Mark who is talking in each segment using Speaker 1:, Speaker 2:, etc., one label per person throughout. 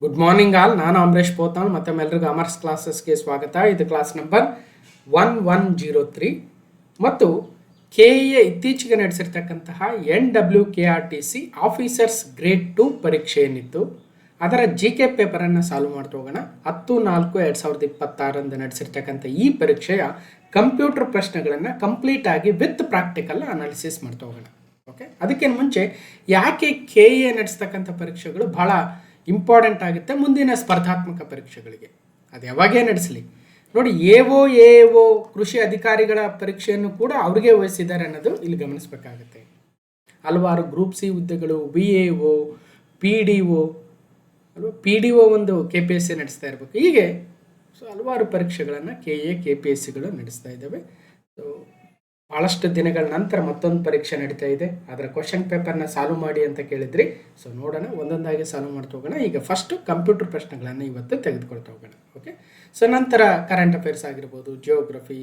Speaker 1: Good morning all. ನಾನು ಅಂಬರೀಶ್ ಪೋತಾಳ್. ಮತ್ತೊಮ್ಮೆಲ್ಲರಿಗೂ ಅಮರ್ಸ್ ಕ್ಲಾಸಸ್ಗೆ ಸ್ವಾಗತ. ಇದು ಕ್ಲಾಸ್ ನಂಬರ್ 1103 ಮತ್ತು ಕೆ ಎ ಇತ್ತೀಚೆಗೆ ನಡೆಸಿರ್ತಕ್ಕಂತಹ NWKRTC ಆಫೀಸರ್ಸ್ ಗ್ರೇಡ್ 2 ಪರೀಕ್ಷೆ ಏನಿತ್ತು ಅದರ GK ಪೇಪರನ್ನು ಸಾಲ್ವ್ ಮಾಡ್ತಾ ಹೋಗೋಣ. 10/4/2026 ನಡೆಸಿರ್ತಕ್ಕಂಥ ಈ ಪರೀಕ್ಷೆಯ ಕಂಪ್ಯೂಟರ್ ಪ್ರಶ್ನೆಗಳನ್ನು ಕಂಪ್ಲೀಟ್ ಆಗಿ ವಿತ್ ಪ್ರಾಕ್ಟಿಕಲ್ ಅನಾಲಿಸಿಸ್ ಮಾಡ್ತಾ ಹೋಗೋಣ. ಓಕೆ, ಅದಕ್ಕಿಂತ ಮುಂಚೆ ಯಾಕೆ ಕೆ ಎ ನಡೆಸ್ತಕ್ಕಂಥ ಪರೀಕ್ಷೆಗಳು ಬಹಳ ಇಂಪಾರ್ಟೆಂಟ್ ಆಗುತ್ತೆ ಮುಂದಿನ ಸ್ಪರ್ಧಾತ್ಮಕ ಪರೀಕ್ಷೆಗಳಿಗೆ. ಅದು ಯಾವಾಗೇ ನಡೆಸಲಿ ನೋಡಿ, ಎಒ ಕೃಷಿ ಅಧಿಕಾರಿಗಳ ಪರೀಕ್ಷೆಯನ್ನು ಕೂಡ ಅವ್ರಿಗೆ ವಹಿಸಿದ್ದಾರೆ ಅನ್ನೋದು ಇಲ್ಲಿ ಗಮನಿಸಬೇಕಾಗುತ್ತೆ. ಹಲವಾರು ಗ್ರೂಪ್ ಸಿ ಹುದ್ದೆಗಳು, BAO, PDO ಅಲ್ವಾ, PDO ಒಂದು KPSC ನಡೆಸ್ತಾ ಇರಬೇಕು. ಹೀಗೆ ಹಲವಾರು ಪರೀಕ್ಷೆಗಳನ್ನು KPSCಗಳು ನಡೆಸ್ತಾ ಇದ್ದಾವೆ. ಸೊ ಭಾಳಷ್ಟು ದಿನಗಳ ನಂತರ ಮತ್ತೊಂದು ಪರೀಕ್ಷೆ ನಡೀತಾ ಇದೆ. ಅದರ ಕ್ವಶನ್ ಪೇಪರ್ನ ಸಾಲ್ವ್ ಮಾಡಿ ಅಂತ ಕೇಳಿದ್ರಿ. ಸೊ ನೋಡೋಣ, ಒಂದೊಂದಾಗಿ ಸಾಲ್ವ್ ಮಾಡ್ತಾ ಹೋಗೋಣ. ಈಗ ಫಸ್ಟು ಕಂಪ್ಯೂಟರ್ ಪ್ರಶ್ನೆಗಳನ್ನು ಇವತ್ತು ತೆಗೆದುಕೊಳ್ತಾ ಹೋಗೋಣ. ಓಕೆ, ಸೊ ನಂತರ ಕರೆಂಟ್ ಅಫೇರ್ಸ್ ಆಗಿರ್ಬೋದು, ಜಿಯೋಗ್ರಫಿ,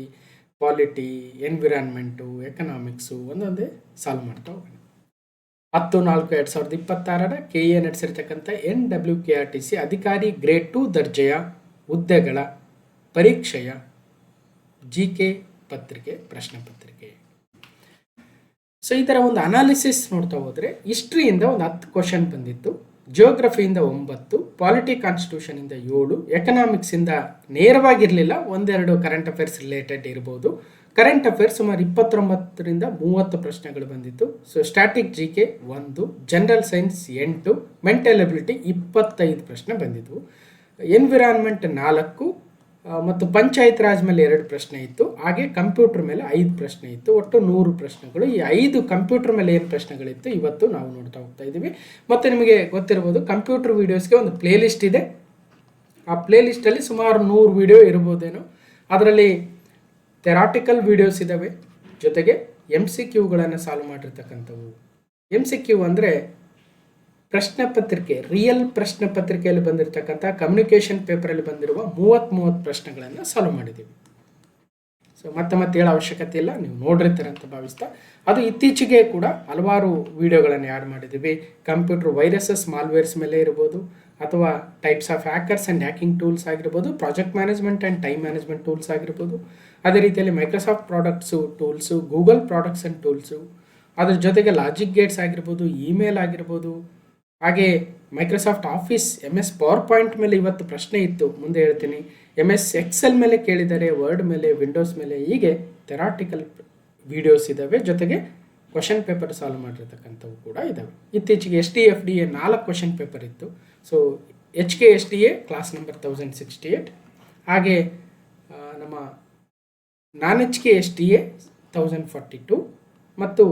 Speaker 1: ಪಾಲಿಟಿ, ಎನ್ವಿರಾನ್ಮೆಂಟು, ಎಕನಾಮಿಕ್ಸು ಒಂದೊಂದೇ ಸಾಲ್ವ್ ಮಾಡ್ತಾ ಹೋಗೋಣ. 10/4/2026 KA ನಡೆಸಿರ್ತಕ್ಕಂಥ NWKRTC ಅಧಿಕಾರಿ ಗ್ರೇಡ್ 2 ದರ್ಜೆಯ ಹುದ್ದೆಗಳ ಪರೀಕ್ಷೆಯ GK ಪತ್ರಿಕೆ, ಪ್ರಶ್ನೆ ಪತ್ರಿಕೆ. ಸೊ ಇದರ ಒಂದು ಅನಾಲಿಸಿಸ್ ನೋಡ್ತಾ ಹೋದರೆ ಹಿಸ್ಟ್ರಿಯಿಂದ ಒಂದು 10 ಕ್ವಶನ್ ಬಂದಿತ್ತು, ಜಿಯೋಗ್ರಫಿಯಿಂದ 9, ಪಾಲಿಟಿ ಕಾನ್ಸ್ಟಿಟ್ಯೂಷನಿಂದ 7, ಎಕನಾಮಿಕ್ಸಿಂದ ನೇರವಾಗಿರಲಿಲ್ಲ, ಒಂದೆರಡು ಕರೆಂಟ್ ಅಫೇರ್ಸ್ ರಿಲೇಟೆಡ್ ಇರ್ಬೋದು. ಕರೆಂಟ್ ಅಫೇರ್ಸ್ ಸುಮಾರು 29ರಿಂದ 30 ಪ್ರಶ್ನೆಗಳು ಬಂದಿತ್ತು. So static GK 1, general science 8, mental ability 25 ಪ್ರಶ್ನೆ ಬಂದಿದ್ವು. ಎನ್ವಿರಾನ್ಮೆಂಟ್ 4 ಮತ್ತು ಪಂಚಾಯತ್ ರಾಜ್ ಮೇಲೆ 2 ಪ್ರಶ್ನೆ ಇತ್ತು. ಹಾಗೆ ಕಂಪ್ಯೂಟರ್ ಮೇಲೆ 5 ಪ್ರಶ್ನೆ ಇತ್ತು. ಒಟ್ಟು 100 ಪ್ರಶ್ನೆಗಳು. ಈ 5 ಕಂಪ್ಯೂಟರ್ ಮೇಲೆ ಏನು ಪ್ರಶ್ನೆಗಳಿತ್ತು ಇವತ್ತು ನಾವು ನೋಡ್ತಾ ಹೋಗ್ತಾ ಇದ್ದೀವಿ. ಮತ್ತು ನಿಮಗೆ ಗೊತ್ತಿರ್ಬೋದು, ಕಂಪ್ಯೂಟರ್ ವೀಡಿಯೋಸ್ಗೆ ಒಂದು ಪ್ಲೇ ಲಿಸ್ಟ್ ಇದೆ. ಆ ಪ್ಲೇ ಲಿಸ್ಟಲ್ಲಿ ಸುಮಾರು 100 ವೀಡಿಯೋ ಇರ್ಬೋದೇನೋ. ಅದರಲ್ಲಿ ಥೆರಾಟಿಕಲ್ ವೀಡಿಯೋಸ್ ಇದ್ದಾವೆ, ಜೊತೆಗೆ MCQಗಳನ್ನು ಸಾಲ್ವ್ ಮಾಡಿರ್ತಕ್ಕಂಥವು. MCQ ಅಂದರೆ ಪ್ರಶ್ನೆ ಪತ್ರಿಕೆ, ರಿಯಲ್ ಪ್ರಶ್ನೆ ಪತ್ರಿಕೆಯಲ್ಲಿ ಬಂದಿರತಕ್ಕಂಥ ಕಮ್ಯುನಿಕೇಷನ್ ಪೇಪರಲ್ಲಿ ಬಂದಿರುವ 30 ಪ್ರಶ್ನೆಗಳನ್ನು ಸಾಲ್ವ್ ಮಾಡಿದ್ದೀವಿ. ಸೊ ಮತ್ತೆ ಹೇಳೋ ಅವಶ್ಯಕತೆ ಇಲ್ಲ, ನೀವು ನೋಡಿರ್ತೀರ ಅಂತ ಭಾವಿಸ್ತಾ. ಅದು ಇತ್ತೀಚೆಗೆ ಕೂಡ ಹಲವಾರು ವಿಡಿಯೋಗಳನ್ನು ಆ್ಯಡ್ ಮಾಡಿದ್ದೀವಿ. ಕಂಪ್ಯೂಟರ್ ವೈರಸಸ್, ಮಾಲ್ವೇರ್ಸ್ ಮೇಲೆ ಇರ್ಬೋದು, ಅಥವಾ types of hackers and hacking tools ಆಗಿರ್ಬೋದು, project management and time management tools ಆಗಿರ್ಬೋದು, ಅದೇ ರೀತಿಯಲ್ಲಿ Microsoft products tools, Google products and tools, ಅದ್ರ ಜೊತೆಗೆ ಲಾಜಿಕ್ ಗೇಟ್ಸ್ ಆಗಿರ್ಬೋದು, ಇಮೇಲ್ ಆಗಿರ್ಬೋದು, ಹಾಗೆ Microsoft office, MS PowerPoint ಮೇಲೆ ಇವತ್ತು ಪ್ರಶ್ನೆ ಇತ್ತು, ಮುಂದೆ ಹೇಳ್ತೀನಿ. MS ಎಕ್ಸೆಲ್ ಮೇಲೆ ಕೇಳಿದ್ದಾರೆ, ವರ್ಡ್ ಮೇಲೆ, ವಿಂಡೋಸ್ ಮೇಲೆ. ಹೀಗೆ ಥೆರಾಟಿಕಲ್ ವಿಡಿಯೋಸ್ ಇದ್ದಾವೆ, ಜೊತೆಗೆ ಕ್ವಶನ್ ಪೇಪರ್ ಸಾಲ್ವ್ ಮಾಡಿರ್ತಕ್ಕಂಥವು ಕೂಡ ಇದ್ದಾವೆ. ಇತ್ತೀಚೆಗೆ STFDA 4 ಕ್ವಶನ್ ಪೇಪರ್ ಇತ್ತು. ಸೊ HKSDA ಕ್ಲಾಸ್ ನಂಬರ್ 1068, ಹಾಗೆ ನಮ್ಮ HKSDA 1042 ಮತ್ತು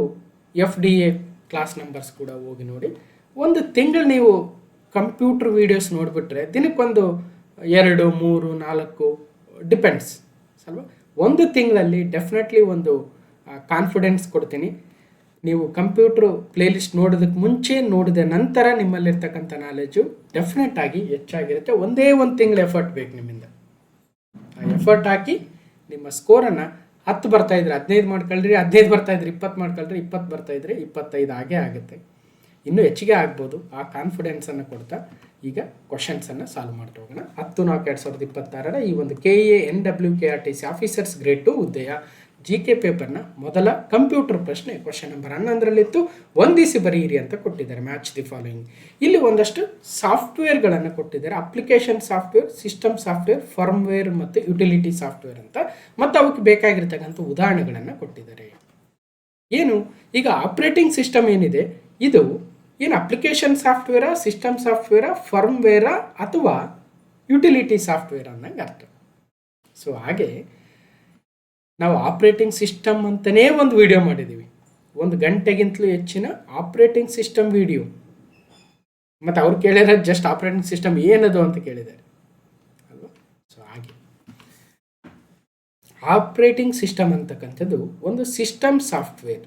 Speaker 1: FDA ಕ್ಲಾಸ್ ನಂಬರ್ಸ್ ಕೂಡ ಹೋಗಿ ನೋಡಿ. ಒಂದು ತಿಂಗಳು ನೀವು ಕಂಪ್ಯೂಟರ್ ವೀಡಿಯೋಸ್ ನೋಡಿಬಿಟ್ರೆ ದಿನಕ್ಕೊಂದು 2, 3, 4 ಡಿಪೆಂಡ್ಸ್ ಅಲ್ವಾ. ಒಂದು ತಿಂಗಳಲ್ಲಿ ಡೆಫಿನೆಟ್ಲಿ ಒಂದು ಕಾನ್ಫಿಡೆನ್ಸ್ ಕೊಡ್ತೀನಿ. ನೀವು ಕಂಪ್ಯೂಟ್ರು ಪ್ಲೇಲಿಸ್ಟ್ ನೋಡೋದಕ್ಕೆ ಮುಂಚೆ, ನೋಡಿದ ನಂತರ ನಿಮ್ಮಲ್ಲಿರ್ತಕ್ಕಂಥ ನಾಲೆಜು ಡೆಫಿನೆಟ್ ಆಗಿ ಹೆಚ್ಚಾಗಿರುತ್ತೆ. ಒಂದೇ ಒಂದು ತಿಂಗಳು ಎಫರ್ಟ್ ಬೇಕು ನಿಮ್ಮಿಂದ. ಆ ಎಫರ್ಟ್ ಹಾಕಿ ನಿಮ್ಮ ಸ್ಕೋರನ್ನು 10 ಬರ್ತಾಯಿದ್ರೆ 15 ಮಾಡ್ಕೊಳ್ರಿ, 15 ಬರ್ತಾಯಿದ್ರೆ 20 ಮಾಡ್ಕೊಳ್ರಿ, 20 ಬರ್ತಾಯಿದ್ರೆ 25 ಆಗೇ ಆಗುತ್ತೆ. ಇನ್ನೂ ಹೆಚ್ಚಿಗೆ ಆಗ್ಬೋದು. ಆ ಕಾನ್ಫಿಡೆನ್ಸನ್ನು ಕೊಡ್ತಾ ಈಗ ಕ್ವಶನ್ಸನ್ನು ಸಾಲ್ವ್ ಮಾಡ್ತಾ ಹೋಗೋಣ. 10/4/2026 ಈ ಒಂದು KA NWKRTC ಆಫೀಸರ್ಸ್ ಗ್ರೇಡ್ 2 ಹುದ್ದೆಯ GK ಪೇಪರ್ನ ಮೊದಲ ಕಂಪ್ಯೂಟರ್ ಪ್ರಶ್ನೆ ಕ್ವಶನ್ ನಂಬರ್ 11ರಲ್ಲಿತ್ತು. ಹೊಂದಿಸಿ ಬರೆಯಿರಿ ಅಂತ ಕೊಟ್ಟಿದ್ದಾರೆ. Match the following. ಇಲ್ಲಿ ಒಂದಷ್ಟು ಸಾಫ್ಟ್ವೇರ್ಗಳನ್ನು ಕೊಟ್ಟಿದ್ದಾರೆ. Application software, system software, firmware ಮತ್ತು ಯುಟಿಲಿಟಿ ಸಾಫ್ಟ್ವೇರ್ ಅಂತ. ಮತ್ತು ಅವಕ್ಕೆ ಬೇಕಾಗಿರ್ತಕ್ಕಂಥ ಉದಾಹರಣೆಗಳನ್ನು ಕೊಟ್ಟಿದ್ದಾರೆ. ಏನು ಈಗ ಆಪ್ರೇಟಿಂಗ್ ಸಿಸ್ಟಮ್ ಏನಿದೆ, ಇದು ಏನು ಅಪ್ಲಿಕೇಶನ್ ಸಾಫ್ಟ್ವೇರಾ, ಸಿಸ್ಟಮ್ ಸಾಫ್ಟ್ವೇರಾ, ಫರ್ಮ್ವೇರಾ ಅಥವಾ ಯುಟಿಲಿಟಿ ಸಾಫ್ಟ್ವೇರ್ ಅನ್ನಂಗೆ ಅರ್ಥ. ಸೊ ಹಾಗೆ ನಾವು ಆಪ್ರೇಟಿಂಗ್ ಸಿಸ್ಟಮ್ ಅಂತಲೇ ಒಂದು ವಿಡಿಯೋ ಮಾಡಿದ್ದೀವಿ, 1 ಗಂಟೆಗಿಂತಲೂ ಹೆಚ್ಚಿನ ಆಪ್ರೇಟಿಂಗ್ ಸಿಸ್ಟಮ್ ವಿಡಿಯೋ. ಮತ್ತು ಅವ್ರು ಕೇಳಿರೋದು ಜಸ್ಟ್ ಆಪ್ರೇಟಿಂಗ್ ಸಿಸ್ಟಮ್ ಏನದು ಅಂತ ಕೇಳಿದ್ದಾರೆ ಅಲ್ವಾ. ಸೊ ಹಾಗೆ ಆಪ್ರೇಟಿಂಗ್ ಸಿಸ್ಟಮ್ ಅಂತಕ್ಕಂಥದ್ದು ಒಂದು ಸಿಸ್ಟಮ್ ಸಾಫ್ಟ್ವೇರ್.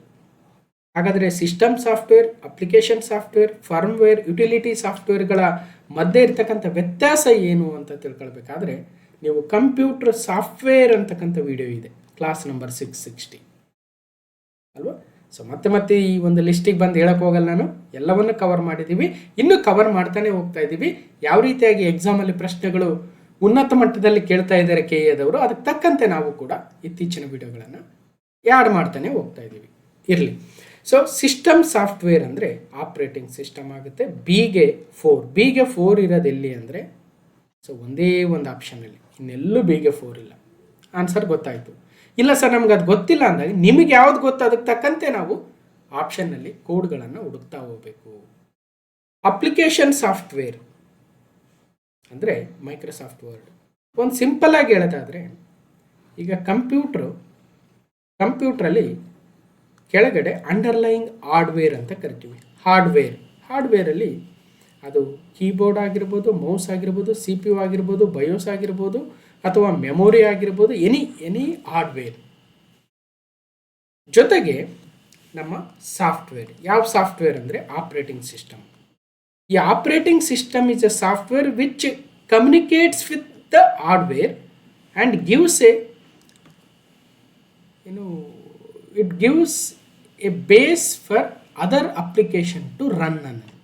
Speaker 1: ಹಾಗಾದರೆ system software, application software, firmware, utility ಸಾಫ್ಟ್ವೇರ್ಗಳ ಮಧ್ಯೆ ಇರ್ತಕ್ಕಂಥ ವ್ಯತ್ಯಾಸ ಏನು ಅಂತ ತಿಳ್ಕೊಳ್ಬೇಕಾದ್ರೆ ನೀವು ಕಂಪ್ಯೂಟರ್ ಸಾಫ್ಟ್ವೇರ್ ಅಂತಕ್ಕಂಥ ವಿಡಿಯೋ ಇದೆ, ಕ್ಲಾಸ್ ನಂಬರ್ 660 ಅಲ್ವಾ. ಸೊ ಮತ್ತೆ ಈ ಒಂದು ಲಿಸ್ಟಿಗೆ ಬಂದು ಹೇಳಕ್ಕೆ ಹೋಗಲ್ಲ, ನಾನು ಎಲ್ಲವನ್ನು ಕವರ್ ಮಾಡಿದ್ದೀವಿ, ಇನ್ನೂ ಕವರ್ ಮಾಡ್ತಾನೆ ಹೋಗ್ತಾ ಇದ್ದೀವಿ. ಯಾವ ರೀತಿಯಾಗಿ ಎಕ್ಸಾಮಲ್ಲಿ ಪ್ರಶ್ನೆಗಳು ಉನ್ನತ ಮಟ್ಟದಲ್ಲಿ ಕೇಳ್ತಾ ಇದ್ದಾರೆ ಕೆ ಎದವರು, ಅದಕ್ಕೆ ತಕ್ಕಂತೆ ನಾವು ಕೂಡ ಇತ್ತೀಚಿನ ವಿಡಿಯೋಗಳನ್ನು ಆ್ಯಡ್ ಮಾಡ್ತಾನೆ ಹೋಗ್ತಾ ಇದ್ದೀವಿ. ಇರಲಿ. ಸೊ ಸಿಸ್ಟಮ್ ಸಾಫ್ಟ್ವೇರ್ ಅಂದರೆ ಆಪ್ರೇಟಿಂಗ್ ಸಿಸ್ಟಮ್ ಆಗುತ್ತೆ. ಬಿಗೆ 4 ಇರೋದು ಎಲ್ಲಿ ಅಂದರೆ, ಸೊ ಒಂದೇ ಒಂದು ಆಪ್ಷನಲ್ಲಿ, ಇನ್ನೆಲ್ಲೂ ಬಿಗೆ 4 ಇಲ್ಲ. ಆನ್ಸರ್ ಗೊತ್ತಾಯಿತು. ಇಲ್ಲ ಸರ್ ನಮ್ಗೆ ಅದು ಗೊತ್ತಿಲ್ಲ ಅಂದಾಗ ನಿಮಗೆ ಯಾವ್ದು ಗೊತ್ತು ಅದಕ್ಕೆ ತಕ್ಕಂತೆ ನಾವು ಆಪ್ಷನ್ನಲ್ಲಿ ಕೋಡ್ಗಳನ್ನು ಹುಡುಕ್ತಾ ಹೋಗಬೇಕು. ಅಪ್ಲಿಕೇಶನ್ ಸಾಫ್ಟ್ವೇರ್ ಅಂದರೆ ಮೈಕ್ರೋಸಾಫ್ಟ್ ವರ್ಡ್. ಒಂದು ಸಿಂಪಲ್ ಆಗಿ ಹೇಳೋದಾದರೆ, ಈಗ ಕಂಪ್ಯೂಟ್ರಲ್ಲಿ ಕೆಳಗಡೆ ಅಂಡರ್ಲೈಯಿಂಗ್ ಹಾರ್ಡ್ವೇರ್ ಅಂತ ಕರಿತೀವಿ. ಹಾರ್ಡ್ವೇರಲ್ಲಿ ಅದು ಕೀಬೋರ್ಡ್ ಆಗಿರ್ಬೋದು, ಮೌಸ್ ಆಗಿರ್ಬೋದು, CPU ಆಗಿರ್ಬೋದು, ಬಯೋಸ್ ಆಗಿರ್ಬೋದು, ಅಥವಾ ಮೆಮೊರಿ ಆಗಿರ್ಬೋದು, ಎನಿ ಹಾರ್ಡ್ವೇರ್. ಜೊತೆಗೆ ನಮ್ಮ ಸಾಫ್ಟ್ವೇರ್. ಯಾವ ಸಾಫ್ಟ್ವೇರ್ ಅಂದರೆ ಆಪ್ರೇಟಿಂಗ್ ಸಿಸ್ಟಮ್. ಈ operating system is a software which communicates with the hardware and gives a base for other application to run ಅನ್ನೋದು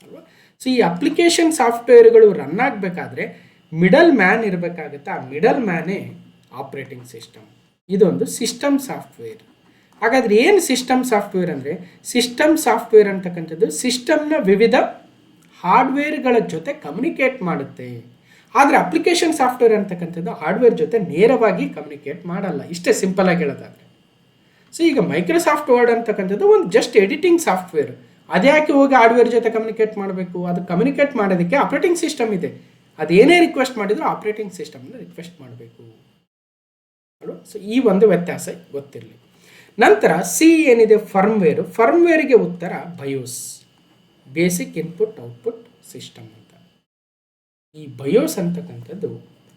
Speaker 1: ಅಲ್ವಾ. ಸೊ ಈ ಅಪ್ಲಿಕೇಶನ್ ಸಾಫ್ಟ್ವೇರ್ಗಳು ರನ್ ಆಗಬೇಕಾದ್ರೆ ಮಿಡಲ್ ಮ್ಯಾನ್ ಇರಬೇಕಾಗುತ್ತೆ. ಆ ಮಿಡಲ್ ಮ್ಯಾನೇ ಆಪ್ರೇಟಿಂಗ್ ಸಿಸ್ಟಮ್. ಇದೊಂದು ಸಿಸ್ಟಮ್ ಸಾಫ್ಟ್ವೇರ್. ಹಾಗಾದರೆ ಏನು ಸಿಸ್ಟಮ್ ಸಾಫ್ಟ್ವೇರ್ ಅಂದರೆ, ಸಿಸ್ಟಮ್ ಸಾಫ್ಟ್ವೇರ್ ಅಂತಕ್ಕಂಥದ್ದು ಸಿಸ್ಟಮ್ನ ವಿವಿಧ ಹಾರ್ಡ್ವೇರ್ಗಳ ಜೊತೆ ಕಮ್ಯುನಿಕೇಟ್ ಮಾಡುತ್ತೆ. ಆದರೆ ಅಪ್ಲಿಕೇಶನ್ ಸಾಫ್ಟ್ವೇರ್ ಅಂತಕ್ಕಂಥದ್ದು ಹಾರ್ಡ್ವೇರ್ ಜೊತೆ ನೇರವಾಗಿ ಕಮ್ಯುನಿಕೇಟ್ ಮಾಡಲ್ಲ. ಇಷ್ಟೇ ಸಿಂಪಲ್ ಆಗಿ ಹೇಳೋದಾದರೆ. ಸೊ ಈಗ ಮೈಕ್ರೋಸಾಫ್ಟ್ ವರ್ಡ್ ಅಂತಕ್ಕಂಥದ್ದು ಒಂದು ಜಸ್ಟ್ ಎಡಿಟಿಂಗ್ ಸಾಫ್ಟ್ವೇರ್. ಅದ್ಯಾಕೆ ಹೋಗಿ ಹಾರ್ಡ್ವೇರ್ ಜೊತೆ ಕಮ್ಯುನಿಕೇಟ್ ಮಾಡಬೇಕು? ಅದು ಕಮ್ಯುನಿಕೇಟ್ ಮಾಡೋದಕ್ಕೆ ಆಪ್ರೇಟಿಂಗ್ ಸಿಸ್ಟಮ್ ಇದೆ. ಅದೇನೇ ರಿಕ್ವೆಸ್ಟ್ ಮಾಡಿದ್ರು ಆಪ್ರೇಟಿಂಗ್ ಸಿಸ್ಟಮ್ನ ರಿಕ್ವೆಸ್ಟ್ ಮಾಡಬೇಕು ಅಲ್ವಾ. ಸೊ ಈ ಒಂದು ವ್ಯತ್ಯಾಸ ಗೊತ್ತಿರಲಿ. ನಂತರ ಸಿ ಏನಿದೆ, ಫರ್ಮ್ವೇರಿಗೆ ಉತ್ತರ BIOS, basic input output system ಅಂತ. ಈ ಬಯೋಸ್ ಅಂತಕ್ಕಂಥದ್ದು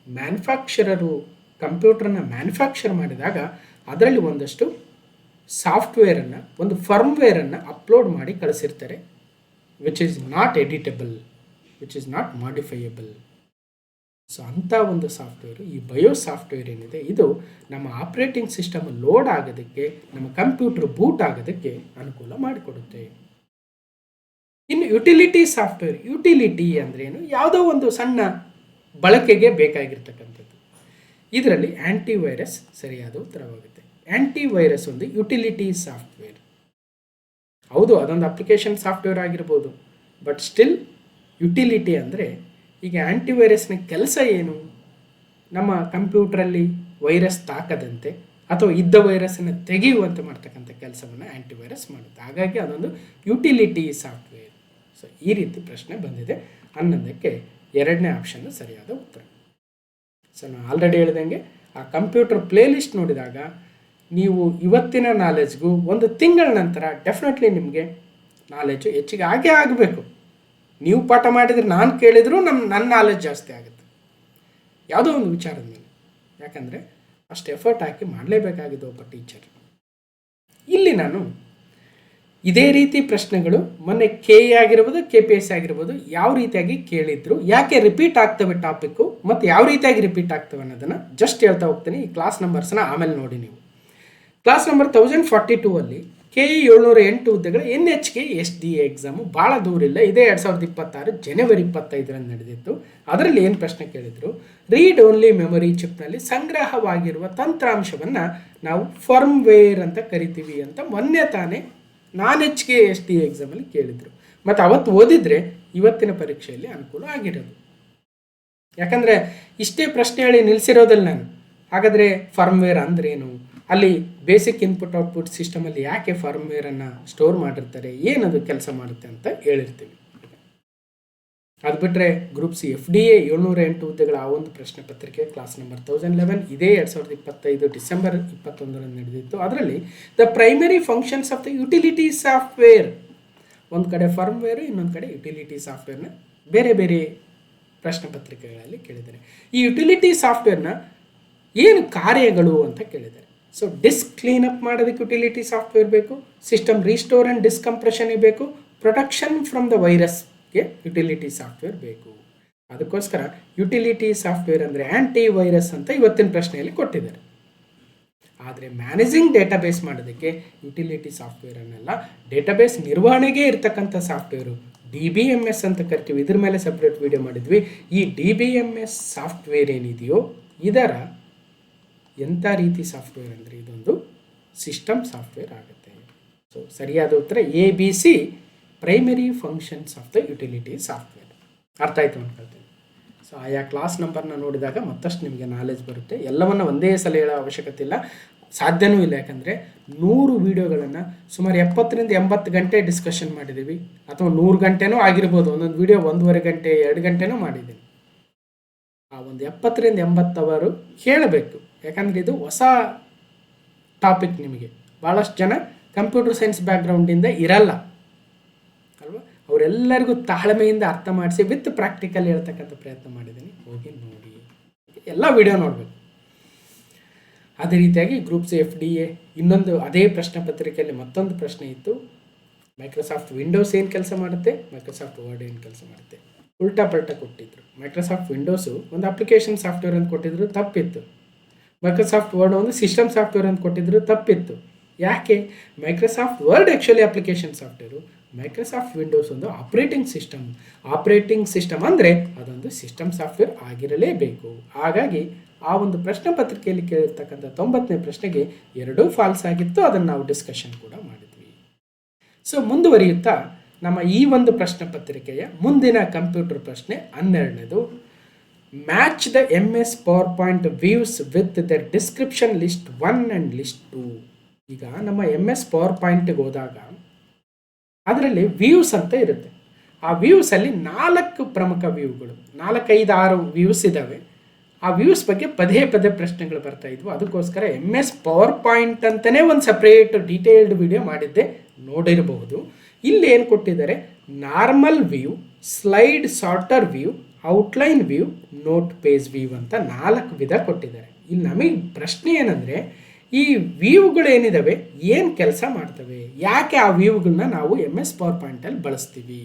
Speaker 1: ಮ್ಯಾನುಫ್ಯಾಕ್ಚರರು ಕಂಪ್ಯೂಟರ್ನ ಮ್ಯಾನುಫ್ಯಾಕ್ಚರ್ ಮಾಡಿದಾಗ ಅದರಲ್ಲಿ ಒಂದಷ್ಟು ಸಾಫ್ಟ್ವೇರನ್ನು, ಒಂದು ಫರ್ಮ್ವೇರನ್ನು ಅಪ್ಲೋಡ್ ಮಾಡಿ ಕಳಿಸಿರ್ತಾರೆ, which is not editable, which is not modifiable. So ಅಂಥ ಒಂದು ಸಾಫ್ಟ್ವೇರು, ಈ ಬಯೋಸ್ ಸಾಫ್ಟ್ವೇರ್ ಏನಿದೆ, ಇದು ನಮ್ಮ ಆಪ್ರೇಟಿಂಗ್ ಸಿಸ್ಟಮ್ ಲೋಡ್ ಆಗೋದಕ್ಕೆ, ನಮ್ಮ ಕಂಪ್ಯೂಟರ್ ಬೂಟ್ ಆಗೋದಕ್ಕೆ ಅನುಕೂಲ ಮಾಡಿಕೊಡುತ್ತೆ. ಇನ್ನು ಯುಟಿಲಿಟಿ ಸಾಫ್ಟ್ವೇರ್. ಯುಟಿಲಿಟಿ ಅಂದ್ರೇನು? ಯಾವುದೋ ಒಂದು ಸಣ್ಣ ಬಳಕೆಗೆ ಬೇಕಾಗಿರ್ತಕ್ಕಂಥದ್ದು. ಇದರಲ್ಲಿ ಆ್ಯಂಟಿವೈರಸ್ ಸರಿಯಾದ ಉತ್ತರವಾಗುತ್ತೆ. ಆ್ಯಂಟಿವೈರಸ್ ಒಂದು ಯುಟಿಲಿಟಿ ಸಾಫ್ಟ್ವೇರ್. ಹೌದು, ಅದೊಂದು ಅಪ್ಲಿಕೇಶನ್ ಸಾಫ್ಟ್ವೇರ್ ಆಗಿರ್ಬೋದು, ಬಟ್ ಸ್ಟಿಲ್ ಯುಟಿಲಿಟಿ ಅಂದರೆ, ಈಗ ಆ್ಯಂಟಿವೈರಸ್ನ ಕೆಲಸ ಏನು? ನಮ್ಮ ಕಂಪ್ಯೂಟ್ರಲ್ಲಿ ವೈರಸ್ ತಾಕದಂತೆ ಅಥವಾ ಇದ್ದ ವೈರಸ್ಸನ್ನು ತೆಗೆಯುವಂತೆ ಮಾಡ್ತಕ್ಕಂಥ ಕೆಲಸವನ್ನು ಆ್ಯಂಟಿವೈರಸ್ ಮಾಡುತ್ತೆ. ಹಾಗಾಗಿ ಅದೊಂದು ಯುಟಿಲಿಟಿ ಸಾಫ್ಟ್ವೇರ್. ಸೊ ಈ ರೀತಿ ಪ್ರಶ್ನೆ ಬಂದಿದೆ ಅನ್ನೋದಕ್ಕೆ ಎರಡನೇ ಆಪ್ಷನ್ ಸರಿಯಾದ ಉತ್ತರ. ಸೊ ನಾನು ಆಲ್ರೆಡಿ ಹೇಳ್ದಂಗೆ ಆ ಕಂಪ್ಯೂಟರ್ ಪ್ಲೇಲಿಸ್ಟ್ ನೋಡಿದಾಗ ನೀವು ಇವತ್ತಿನ ನಾಲೆಜ್ಗೂ ಒಂದು ತಿಂಗಳ ನಂತರ ಡೆಫಿನೆಟ್ಲಿ ನಿಮಗೆ ನಾಲೆಜು ಹೆಚ್ಚಿಗೆ ಆಗೇ ಆಗಬೇಕು. ನೀವು ಪಾಠ ಮಾಡಿದರೆ ನಾನು ಕೇಳಿದರೂ ನನ್ನ ನಾಲೆಜ್ ಜಾಸ್ತಿ ಆಗುತ್ತೆ ಯಾವುದೋ ಒಂದು ವಿಚಾರದ ಮೇಲೆ. ಯಾಕಂದರೆ ಅಷ್ಟು ಎಫರ್ಟ್ ಹಾಕಿ ಮಾಡಲೇಬೇಕಾಗಿದೆ ಒಬ್ಬ ಟೀಚರ್. ಇಲ್ಲಿ ನಾನು ಇದೇ ರೀತಿ ಪ್ರಶ್ನೆಗಳು ಮೊನ್ನೆ ಕೆ ಎ ಆಗಿರ್ಬೋದು, KPSC ಆಗಿರ್ಬೋದು, ಯಾವ ರೀತಿಯಾಗಿ ಕೇಳಿದ್ರು, ಯಾಕೆ ರಿಪೀಟ್ ಆಗ್ತವೆ ಟಾಪಿಕ್ಕು, ಮತ್ತು ಯಾವ ರೀತಿಯಾಗಿ ರಿಪೀಟ್ ಆಗ್ತವೆ ಅನ್ನೋದನ್ನು ಜಸ್ಟ್ ಹೇಳ್ತಾ ಹೋಗ್ತೀನಿ. ಈ ಕ್ಲಾಸ್ ನಂಬರ್ಸ್ನ ಆಮೇಲೆ ನೋಡಿ ನೀವು. ಕ್ಲಾಸ್ ನಂಬರ್ 1042 KE 708 ಹುದ್ದೆಗಳ NHK SDA ಎಕ್ಸಾಮು ಭಾಳ ದೂರ ಇಲ್ಲ, ಇದೇ 2026 ಜನವರಿ 25ರಂದು ನಡೆದಿತ್ತು. ಅದರಲ್ಲಿ ಏನು ಪ್ರಶ್ನೆ ಕೇಳಿದರು, ರೀಡ್ ಓನ್ಲಿ ಮೆಮೊರಿ ಚಿಪ್ನಲ್ಲಿ ಸಂಗ್ರಹವಾಗಿರುವ ತಂತ್ರಾಂಶವನ್ನು ನಾವು ಫರ್ಮ್ವೇರ್ ಅಂತ ಕರಿತೀವಿ ಅಂತ ಮೊನ್ನೆ ತಾನೇ NHK SDA ಎಕ್ಸಾಮಲ್ಲಿ ಕೇಳಿದರು. ಮತ್ತು ಅವತ್ತು ಓದಿದರೆ ಇವತ್ತಿನ ಪರೀಕ್ಷೆಯಲ್ಲಿ ಅನುಕೂಲ ಆಗಿರೋದು. ಯಾಕಂದರೆ ಇಷ್ಟೇ ಪ್ರಶ್ನೆ ಹೇಳಿ ನಿಲ್ಲಿಸಿರೋದಿಲ್ಲ ನಾನು. ಹಾಗಾದರೆ ಫರ್ಮ್ವೇರ್ ಅಂದ್ರೇನು, ಅಲ್ಲಿ ಬೇಸಿಕ್ ಇನ್ಪುಟ್ ಔಟ್ಪುಟ್ ಸಿಸ್ಟಮಲ್ಲಿ ಯಾಕೆ ಫರ್ಮ್ವೇರನ್ನು ಸ್ಟೋರ್ ಮಾಡಿರ್ತಾರೆ, ಏನದು ಕೆಲಸ ಮಾಡುತ್ತೆ ಅಂತ ಹೇಳಿರ್ತೀವಿ. ಅದು ಬಿಟ್ಟರೆ ಗ್ರೂಪ್ ಸಿ FDA 708 ಹುದ್ದೆಗಳ ಆ ಒಂದು ಪ್ರಶ್ನೆ ಪತ್ರಿಕೆ ಕ್ಲಾಸ್ ನಂಬರ್ 1011 ಇದೇ 2025 ಡಿಸೆಂಬರ್ 21ರಂದು ನಡೆದಿತ್ತು. ಅದರಲ್ಲಿ the primary functions of the utility software, ಒಂದು ಕಡೆ ಫರ್ಮ್ವೇರು, ಇನ್ನೊಂದು ಕಡೆ ಯುಟಿಲಿಟಿ ಸಾಫ್ಟ್ವೇರ್ನ ಬೇರೆ ಬೇರೆ ಪ್ರಶ್ನೆ ಪತ್ರಿಕೆಗಳಲ್ಲಿ ಕೇಳಿದ್ದಾರೆ. ಈ ಯುಟಿಲಿಟಿ ಸಾಫ್ಟ್ವೇರ್ನ ಏನು ಕಾರ್ಯಗಳು ಅಂತ ಕೇಳಿದ್ದಾರೆ. ಸೊ ಡಿಸ್ಕ್ ಕ್ಲೀನಪ್ ಮಾಡೋದಕ್ಕೆ ಯುಟಿಲಿಟಿ ಸಾಫ್ಟ್ವೇರ್ ಬೇಕು, ಸಿಸ್ಟಮ್ ರೀಸ್ಟೋರ್ ಆ್ಯಂಡ್ ಡಿಸ್ಕಂಪ್ರೆಷನ್ ಬೇಕು, ಪ್ರೊಟೆಕ್ಷನ್ ಫ್ರಮ್ ದ ವೈರಸ್ಗೆ ಯುಟಿಲಿಟಿ ಸಾಫ್ಟ್ವೇರ್ ಬೇಕು. ಅದಕ್ಕೋಸ್ಕರ ಯುಟಿಲಿಟಿ ಸಾಫ್ಟ್ವೇರ್ ಅಂದರೆ ಆ್ಯಂಟಿ ವೈರಸ್ ಅಂತ ಇವತ್ತಿನ ಪ್ರಶ್ನೆಯಲ್ಲಿ ಕೊಟ್ಟಿದ್ದಾರೆ. ಆದರೆ ಮ್ಯಾನೇಜಿಂಗ್ ಡೇಟಾಬೇಸ್ ಮಾಡೋದಕ್ಕೆ ಯುಟಿಲಿಟಿ ಸಾಫ್ಟ್ವೇರನ್ನೆಲ್ಲ ಡೇಟಾಬೇಸ್ ನಿರ್ವಹಣೆಗೆ ಇರ್ತಕ್ಕಂಥ ಸಾಫ್ಟ್ವೇರು DBMS ಅಂತ ಕರಿತೀವಿ. ಇದ್ರ ಮೇಲೆ ಸಪ್ರೇಟ್ ವಿಡಿಯೋ ಮಾಡಿದ್ವಿ. ಈ DBMS ಸಾಫ್ಟ್ವೇರ್ ಏನಿದೆಯೋ ಇದರ ಎಂಥ ರೀತಿ ಸಾಫ್ಟ್ವೇರ್ ಅಂದರೆ ಇದೊಂದು ಸಿಸ್ಟಮ್ ಸಾಫ್ಟ್ವೇರ್ ಆಗುತ್ತೆ. ಸೊ ಸರಿಯಾದ ಉತ್ತರ ABC primary functions of the utility software. ಅರ್ಥ ಆಯಿತು ಅನ್ಕೊಳ್ತೀನಿ. ಸೊ ಆಯಾ ಕ್ಲಾಸ್ ನಂಬರ್ನ ನೋಡಿದಾಗ ಮತ್ತಷ್ಟು ನಿಮಗೆ ನಾಲೆಜ್ ಬರುತ್ತೆ. ಎಲ್ಲವನ್ನು ಒಂದೇ ಸಲ ಹೇಳೋ ಅವಶ್ಯಕತೆ ಇಲ್ಲ, ಸಾಧ್ಯವೂ ಇಲ್ಲ. ಯಾಕಂದರೆ 100 ವೀಡಿಯೋಗಳನ್ನು ಸುಮಾರು 70ರಿಂದ 80 ಗಂಟೆ ಡಿಸ್ಕಷನ್ ಮಾಡಿದ್ದೀವಿ, ಅಥವಾ 100 ಗಂಟೆನೂ ಆಗಿರ್ಬೋದು. ಒಂದೊಂದು ವೀಡಿಯೋ 1.5 ಗಂಟೆ 2 ಗಂಟೆನೂ ಮಾಡಿದ್ದೀನಿ. ಆ ಒಂದು 70ರಿಂದ 80 ಅವರು ಕೇಳಬೇಕು. ಯಾಕಂದರೆ ಇದು ಹೊಸ ಟಾಪಿಕ್. ನಿಮಗೆ ಭಾಳಷ್ಟು ಜನ ಕಂಪ್ಯೂಟರ್ ಸೈನ್ಸ್ ಬ್ಯಾಕ್ಗ್ರೌಂಡಿಂದ ಇರಲ್ಲ ಅಲ್ವಾ. ಅವರೆಲ್ಲರಿಗೂ ತಾಳ್ಮೆಯಿಂದ ಅರ್ಥ ಮಾಡಿಸಿ ವಿತ್ ಪ್ರಾಕ್ಟಿಕಲ್ ಹೇಳ್ತಕ್ಕಂಥ ಪ್ರಯತ್ನ ಮಾಡಿದ್ದೀನಿ. ಹೋಗಿ ನೋಡಿ, ಎಲ್ಲ ವಿಡಿಯೋ ನೋಡಬೇಕು. ಅದೇ ರೀತಿಯಾಗಿ ಗ್ರೂಪ್ಸ್ FDA ಇನ್ನೊಂದು ಅದೇ ಪ್ರಶ್ನೆ ಪತ್ರಿಕೆಯಲ್ಲಿ ಮತ್ತೊಂದು ಪ್ರಶ್ನೆ ಇತ್ತು. ಮೈಕ್ರೋಸಾಫ್ಟ್ ವಿಂಡೋಸ್ ಏನು ಕೆಲಸ ಮಾಡುತ್ತೆ, ಮೈಕ್ರೋಸಾಫ್ಟ್ ವರ್ಡ್ ಏನು ಕೆಲಸ ಮಾಡುತ್ತೆ, ಉಲ್ಟಾ ಪಲ್ಟಾ ಕೊಟ್ಟಿದ್ರು. ಮೈಕ್ರೋಸಾಫ್ಟ್ ವಿಂಡೋಸು ಒಂದು ಅಪ್ಲಿಕೇಶನ್ ಸಾಫ್ಟ್ವೇರ್ ಅಂತ ಕೊಟ್ಟಿದ್ರು, ತಪ್ಪಿತ್ತು. ಮೈಕ್ರೋಸಾಫ್ಟ್ ವರ್ಡ್ ಒಂದು ಸಿಸ್ಟಮ್ ಸಾಫ್ಟ್ವೇರ್ ಅಂತ ಕೊಟ್ಟಿದ್ರು, ತಪ್ಪಿತ್ತು. ಯಾಕೆ? Microsoft word actually application software, Microsoft Windows ಒಂದು ಆಪ್ರೇಟಿಂಗ್ ಸಿಸ್ಟಮ್ ಅಂದರೆ ಅದೊಂದು ಸಿಸ್ಟಮ್ ಸಾಫ್ಟ್ವೇರ್ ಆಗಿರಲೇಬೇಕು. ಹಾಗಾಗಿ ಆ ಒಂದು ಪ್ರಶ್ನೆ ಪತ್ರಿಕೆಯಲ್ಲಿ ಕೇಳಿರ್ತಕ್ಕಂಥ 90ನೇ ಪ್ರಶ್ನೆಗೆ 2 ಫಾಲ್ಸ್ ಆಗಿತ್ತು. ಅದನ್ನು ನಾವು ಡಿಸ್ಕಷನ್ ಕೂಡ ಮಾಡಿದ್ವಿ. ಸೊ ಮುಂದುವರಿಯುತ್ತಾ ನಮ್ಮ ಈ ಒಂದು ಪ್ರಶ್ನೆ ಪತ್ರಿಕೆಯ ಮುಂದಿನ ಕಂಪ್ಯೂಟರ್ ಪ್ರಶ್ನೆ 12ನೇದು. Match the MS PowerPoint views with the description list 1 and list 2. ಈಗ ನಮ್ಮ MS PowerPointಗೆ ಹೋದಾಗ ಅದರಲ್ಲಿ ವ್ಯೂಸ್ ಅಂತ ಇರುತ್ತೆ. ಆ ವ್ಯೂಸಲ್ಲಿ 4 ಪ್ರಮುಖ ವ್ಯೂಗಳು, 4, 5, 6 ವ್ಯೂಸ್ ಇದ್ದಾವೆ. ಆ ವ್ಯೂಸ್ ಬಗ್ಗೆ ಪದೇ ಪದೇ ಪ್ರಶ್ನೆಗಳು ಬರ್ತಾ ಇದ್ವು. ಅದಕ್ಕೋಸ್ಕರ MS PowerPoint ಅಂತಲೇ ಒಂದು ಸಪ್ರೇಟ್ ಡೀಟೇಲ್ಡ್ ವಿಡಿಯೋ ಮಾಡಿದ್ದೆ, ನೋಡಿರಬಹುದು. ಇಲ್ಲಿ ಏನು ಕೊಟ್ಟಿದ್ದಾರೆ, normal view, slide sorter view, outline view, note page view ಅಂತ 4 ವಿಧ ಕೊಟ್ಟಿದ್ದಾರೆ. ಇಲ್ಲಿ ನಮಗೆ ಪ್ರಶ್ನೆ ಏನಂದರೆ, ಈ ವ್ಯೂಗಳೇನಿದ್ದಾವೆ ಏನು ಕೆಲಸ ಮಾಡ್ತವೆ, ಯಾಕೆ ಆ ವ್ಯೂಗಳನ್ನ ನಾವು MS PowerPointಲ್ಲಿ ಬಳಸ್ತೀವಿ,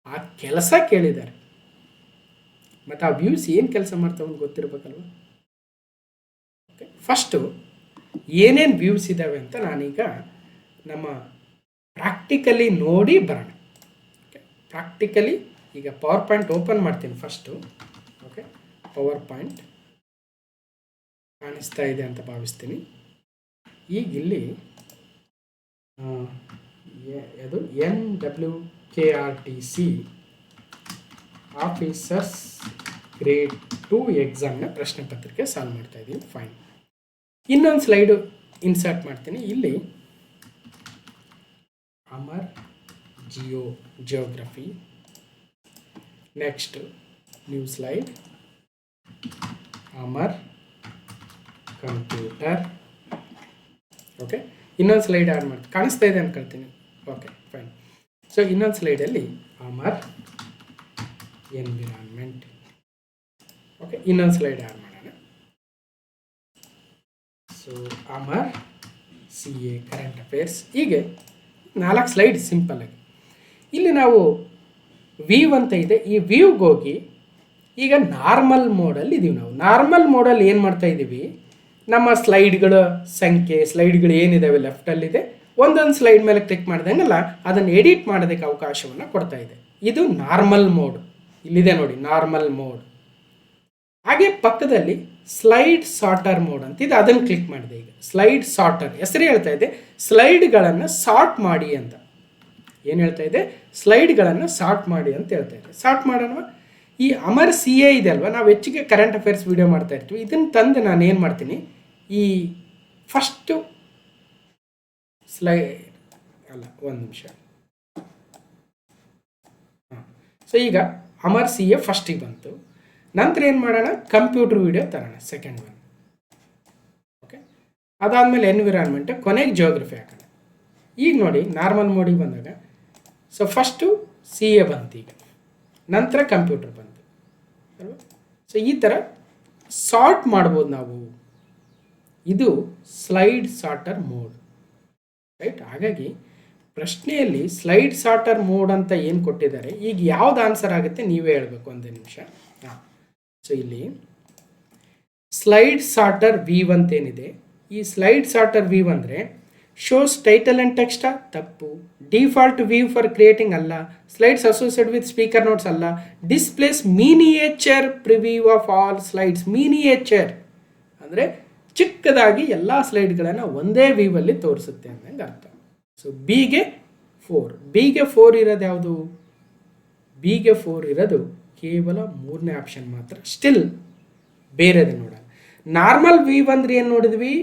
Speaker 1: ಆ ಕೆಲಸ ಕೇಳಿದ್ದಾರೆ. ಮತ್ತು ಆ ವ್ಯೂಸ್ ಏನು ಕೆಲಸ ಮಾಡ್ತಾವೆ ಅಂತ ಗೊತ್ತಿರಬೇಕಲ್ವ. ಓಕೆ, ಫಸ್ಟು ಏನೇನು ವ್ಯೂಸ್ ಇದ್ದಾವೆ ಅಂತ ನಾನೀಗ ನಮ್ಮ ಪ್ರಾಕ್ಟಿಕಲಿ ನೋಡಿ ಬರೋಣ. ಓಕೆ, ಪ್ರಾಕ್ಟಿಕಲಿ ಈಗ PowerPoint ಓಪನ್ ಮಾಡ್ತೀನಿ ಫಸ್ಟು. ಓಕೆ, PowerPoint ಕಾಣಿಸ್ತಾ ಇದೆ ಅಂತ ಭಾವಿಸ್ತೀನಿ. ಈಗ ಇಲ್ಲಿ ಅದು NWKRTC ಆಫೀಸರ್ಸ್ ಗ್ರೇಡ್ 2 ಎಕ್ಸಾಮ್ನ ಪ್ರಶ್ನೆ ಪತ್ರಿಕೆ ಸಾಲ್ವ್ ಮಾಡ್ತಾ ಇದ್ದೀನಿ. ಫೈನ್. ಇನ್ನೊಂದು ಸ್ಲೈಡು ಇನ್ಸರ್ಟ್ ಮಾಡ್ತೀನಿ. ಇಲ್ಲಿ ಅಮರ್ ಜಿಯೋಗ್ರಫಿ. ನೆಕ್ಸ್ಟ್ ನ್ಯೂ ಸ್ಲೈಡ್ ಅಮರ್ ಕಂಪ್ಯೂಟರ್. ಓಕೆ, ಇನ್ನೊಂದು ಸ್ಲೈಡ್ ಆ್ಯಡ್ ಮಾಡ್ತೀನಿ. ಕಾಣಿಸ್ತಾ ಇದೆ ಅನ್ಕೊಳ್ತೀನಿ. Okay, fine. ಸೊ ಇನ್ನೊಂದು ಸ್ಲೈಡಲ್ಲಿ ಅಮರ್ ಎನ್ವಿರಾನ್ಮೆಂಟ್. ಓಕೆ, ಇನ್ನೊಂದು ಸ್ಲೈಡ್ ಆ್ಯಡ್ ಮಾಡೋಣ. ಸೊ ಅಮರ್ CA ಕರೆಂಟ್ ಅಫೇರ್ಸ್. ಹೀಗೆ 4 ಸ್ಲೈಡ್ ಸಿಂಪಲ್ಲಾಗಿ. ಇಲ್ಲಿ ನಾವು ವ್ಯೂ ಅಂತ ಇದೆ, ಈ ವ್ಯೂಗೆ ಹೋಗಿ ಈಗ ನಾರ್ಮಲ್ ಮೋಡಲ್ಲಿ ಇದ್ದೀವಿ. ನಾವು ನಾರ್ಮಲ್ ಮೋಡಲ್ಲಿ ಏನು ಮಾಡ್ತಾ ಇದ್ದೀವಿ, ನಮ್ಮ ಸ್ಲೈಡ್ಗಳ ಸಂಖ್ಯೆ, ಸ್ಲೈಡ್ಗಳು ಏನಿದ್ದಾವೆ ಲೆಫ್ಟಲ್ಲಿದೆ, ಒಂದೊಂದು ಸ್ಲೈಡ್ ಮೇಲೆ ಕ್ಲಿಕ್ ಮಾಡ್ದಂಗೆಲ್ಲ ಅದನ್ನು ಎಡಿಟ್ ಮಾಡೋದಕ್ಕೆ ಅವಕಾಶವನ್ನು ಕೊಡ್ತಾ ಇದೆ. ಇದು ನಾರ್ಮಲ್ ಮೋಡ್. ಇಲ್ಲಿದೆ ನೋಡಿ, ನಾರ್ಮಲ್ ಮೋಡ್. ಹಾಗೆ ಪಕ್ಕದಲ್ಲಿ ಸ್ಲೈಡ್ ಸಾರ್ಟರ್ ಮೋಡ್ ಅಂತ ಇದೆ, ಅದನ್ನು ಕ್ಲಿಕ್ ಮಾಡಿದೆ. ಈಗ ಸ್ಲೈಡ್ ಸಾರ್ಟರ್ ಹೆಸರು ಹೇಳ್ತಾ ಇದೆ, ಸ್ಲೈಡ್ಗಳನ್ನು ಸಾರ್ಟ್ ಮಾಡಿ ಅಂತ. ಏನು ಹೇಳ್ತಾ ಇದೆ, ಸ್ಲೈಡ್ಗಳನ್ನು ಸಾರ್ಟ್ ಮಾಡಿ ಅಂತ ಹೇಳ್ತಾ ಇದೆ. ಸಾರ್ಟ್ ಮಾಡೋಣ. ಈ ಅಮರ್ CA ಇದೆ ಅಲ್ವಾ, ನಾವು ಹೆಚ್ಚಿಗೆ ಕರೆಂಟ್ ಅಫೇರ್ಸ್ ವಿಡಿಯೋ ಮಾಡ್ತಾ ಇರ್ತೀವಿ. ಇದನ್ನು ತಂದು ನಾನು ಏನು ಮಾಡ್ತೀನಿ, ಈ ಫಸ್ಟು ಸ್ಲೈಡ್ ಅಲ್ಲ, ಒಂದು ನಿಮಿಷ. ಸೊ ಈಗ ಅಮರ್ CA ಫಸ್ಟಿಗೆ ಬಂತು. ನಂತರ ಏನು ಮಾಡೋಣ, ಕಂಪ್ಯೂಟರ್ ವಿಡಿಯೋ ತರೋಣ, ಸೆಕೆಂಡ್ ಒನ್. ಓಕೆ, ಅದಾದಮೇಲೆ ಎನ್ವಿರಾನ್ಮೆಂಟ್, ಕೊನೆಗೆ ಜಿಯೋಗ್ರಫಿ ಹಾಕೋಣ. ಈಗ ನೋಡಿ ನಾರ್ಮಲ್ ಮೋಡಿಗೆ ಬಂದಾಗ ಸೊ ಫಸ್ಟು CA ಬಂತು, ಈಗ ನಂತರ ಕಂಪ್ಯೂಟರ್ ಬಂತು ಅಲ್ವಾ. ಸೊ ಈ ಥರ ಸಾರ್ಟ್ ಮಾಡ್ಬೋದು ನಾವು. ಇದು ಸ್ಲೈಡ್ ಸಾರ್ಟರ್ ಮೋಡ್, ರೈಟ್. ಹಾಗಾಗಿ ಪ್ರಶ್ನೆಯಲ್ಲಿ ಸ್ಲೈಡ್ ಸಾರ್ಟರ್ ಮೋಡ್ ಅಂತ ಏನು ಕೊಟ್ಟಿದ್ದಾರೆ, ಈಗ ಯಾವ್ದು ಆನ್ಸರ್ ಆಗುತ್ತೆ ನೀವೇ ಹೇಳಬೇಕು. ಒಂದೇ ನಿಮಿಷ. ಹಾಂ, ಸೊ ಇಲ್ಲಿ ಸ್ಲೈಡ್ ಸಾರ್ಟರ್ ವ್ಯೂ ಅಂತ ಏನಿದೆ, ಈ ಸ್ಲೈಡ್ ಸಾರ್ಟರ್ ವ್ಯೂ ಅಂದರೆ ಶೋಸ್ ಟೈಟಲ್ ಆ್ಯಂಡ್ ಟೆಕ್ಸ್ಟಾ? ತಪ್ಪು. ಡಿಫಾಲ್ಟ್ ವ್ಯೂ ಫಾರ್ ಕ್ರಿಯೇಟಿಂಗ್ ಅಲ್ಲ. Slides associate with speaker notes ಅಲ್ಲ. Displays miniature preview of all slides. Miniature ಅಂದರೆ ಚಿಕ್ಕದಾಗಿ ಎಲ್ಲ ಸ್ಲೈಡ್ಗಳನ್ನು ಒಂದೇ ವ್ಯೂವಲ್ಲಿ ತೋರಿಸುತ್ತೆ ಅನ್ನಂಗೆ ಅರ್ಥ. ಸೊ ಬಿಗೆ 4. ಬಿಗೆ 4 ಇರೋದು ಯಾವುದು? ಬಿಗೆ 4 ಇರೋದು ಕೇವಲ 3ನೇ ಆಪ್ಷನ್ ಮಾತ್ರ. ಸ್ಟಿಲ್ ಬೇರೆದೆ ನೋಡೋಣ. ನಾರ್ಮಲ್ ವ್ಯೂ ಅಂದರೆ ಏನು ನೋಡಿದ್ವಿ?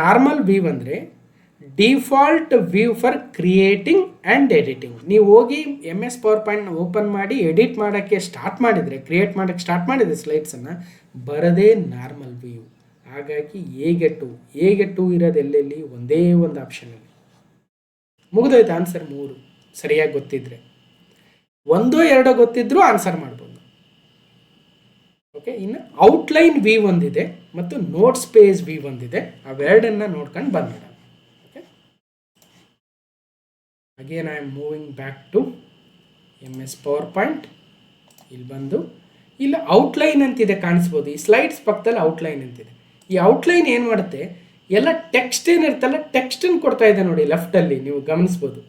Speaker 1: ನಾರ್ಮಲ್ ವ್ಯೂ ಅಂದರೆ default view for creating and editing. ನೀವು ಹೋಗಿ MS ಪವರ್ ಪಾಯಿಂಟ್ನ ಓಪನ್ ಮಾಡಿ ಎಡಿಟ್ ಮಾಡೋಕ್ಕೆ ಸ್ಟಾರ್ಟ್ ಮಾಡಿದರೆ, ಕ್ರಿಯೇಟ್ ಮಾಡೋಕ್ಕೆ ಸ್ಟಾರ್ಟ್ ಮಾಡಿದರೆ ಸ್ಲೈಡ್ಸನ್ನು, ಬರದೇ ನಾರ್ಮಲ್ ವ್ಯೂ. ಹಾಗಾಗಿ ಎಗೆ 2 ಇರೋದು ಎಲ್ಲೆಲ್ಲಿ? ಒಂದೇ ಒಂದು ಆಪ್ಷನಲ್ಲಿ. ಮುಗಿದೋಯ್ತು ಆನ್ಸರ್ 3 ಸರಿಯಾಗಿ ಗೊತ್ತಿದ್ರೆ. 1 2 ಗೊತ್ತಿದ್ರೂ ಆನ್ಸರ್ ಮಾಡ್ಬೋದು. ಓಕೆ, ಇನ್ನು ಔಟ್ಲೈನ್ ವ್ಯೂ ಒಂದಿದೆ ಮತ್ತು ನೋಟ್ ಸ್ಪೇಸ್ ವ್ಯೂ ಒಂದಿದೆ. ಅವೆರಡನ್ನ ನೋಡ್ಕೊಂಡು ಬಂದ್ಬಿಡ. Okay, again I am moving back to MS PowerPoint. ಇಲ್ಲಿ ಬಂದು ಇಲ್ಲಿ ಔಟ್ಲೈನ್ ಅಂತಿದೆ, ಕಾಣಿಸ್ಬೋದು. ಈ ಸ್ಲೈಡ್ಸ್ ಪಕ್ಕದಲ್ಲಿ ಔಟ್ಲೈನ್ ಅಂತಿದೆ. ಈ ಔಟ್ಲೈನ್ ಏನು ಮಾಡುತ್ತೆ? ಎಲ್ಲ ಟೆಕ್ಸ್ಟ್ ಏನಿರ್ತಲ್ಲ, ಟೆಕ್ಸ್ಟನ್ನು ಕೊಡ್ತಾ ಇದೆ ನೋಡಿ ಲೆಫ್ಟಲ್ಲಿ, ನೀವು ಗಮನಿಸ್ಬೋದು.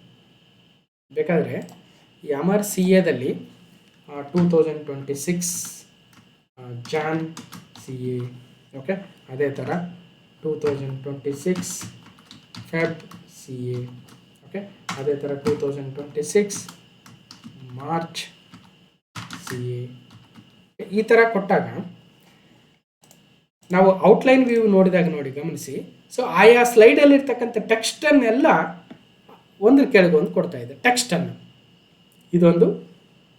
Speaker 1: ಬೇಕಾದರೆ ಈ ಅಮರ್ CAದಲ್ಲಿ 2026 ಜಾನ್ CA, ಓಕೆ, ಅದೇ ಥರ 2026 ಫೆಬ್ CA, ಓಕೆ, ಅದೇ ಥರ 2026 ಮಾರ್ಚ್ CA. ಈ ಥರ ಕೊಟ್ಟಾಗ ನಾವು ಔಟ್ಲೈನ್ ವ್ಯೂ ನೋಡಿದಾಗ ನೋಡಿ ಗಮನಿಸಿ. ಸೊ ಆಯಾ ಸ್ಲೈಡಲ್ಲಿರ್ತಕ್ಕಂಥ ಟೆಕ್ಸ್ಟನ್ನೆಲ್ಲ ಒಂದ್ರ ಕೆಳಗೊಂದು ಕೊಡ್ತಾ ಇದೆ ಟೆಕ್ಸ್ಟನ್ನು. ಇದೊಂದು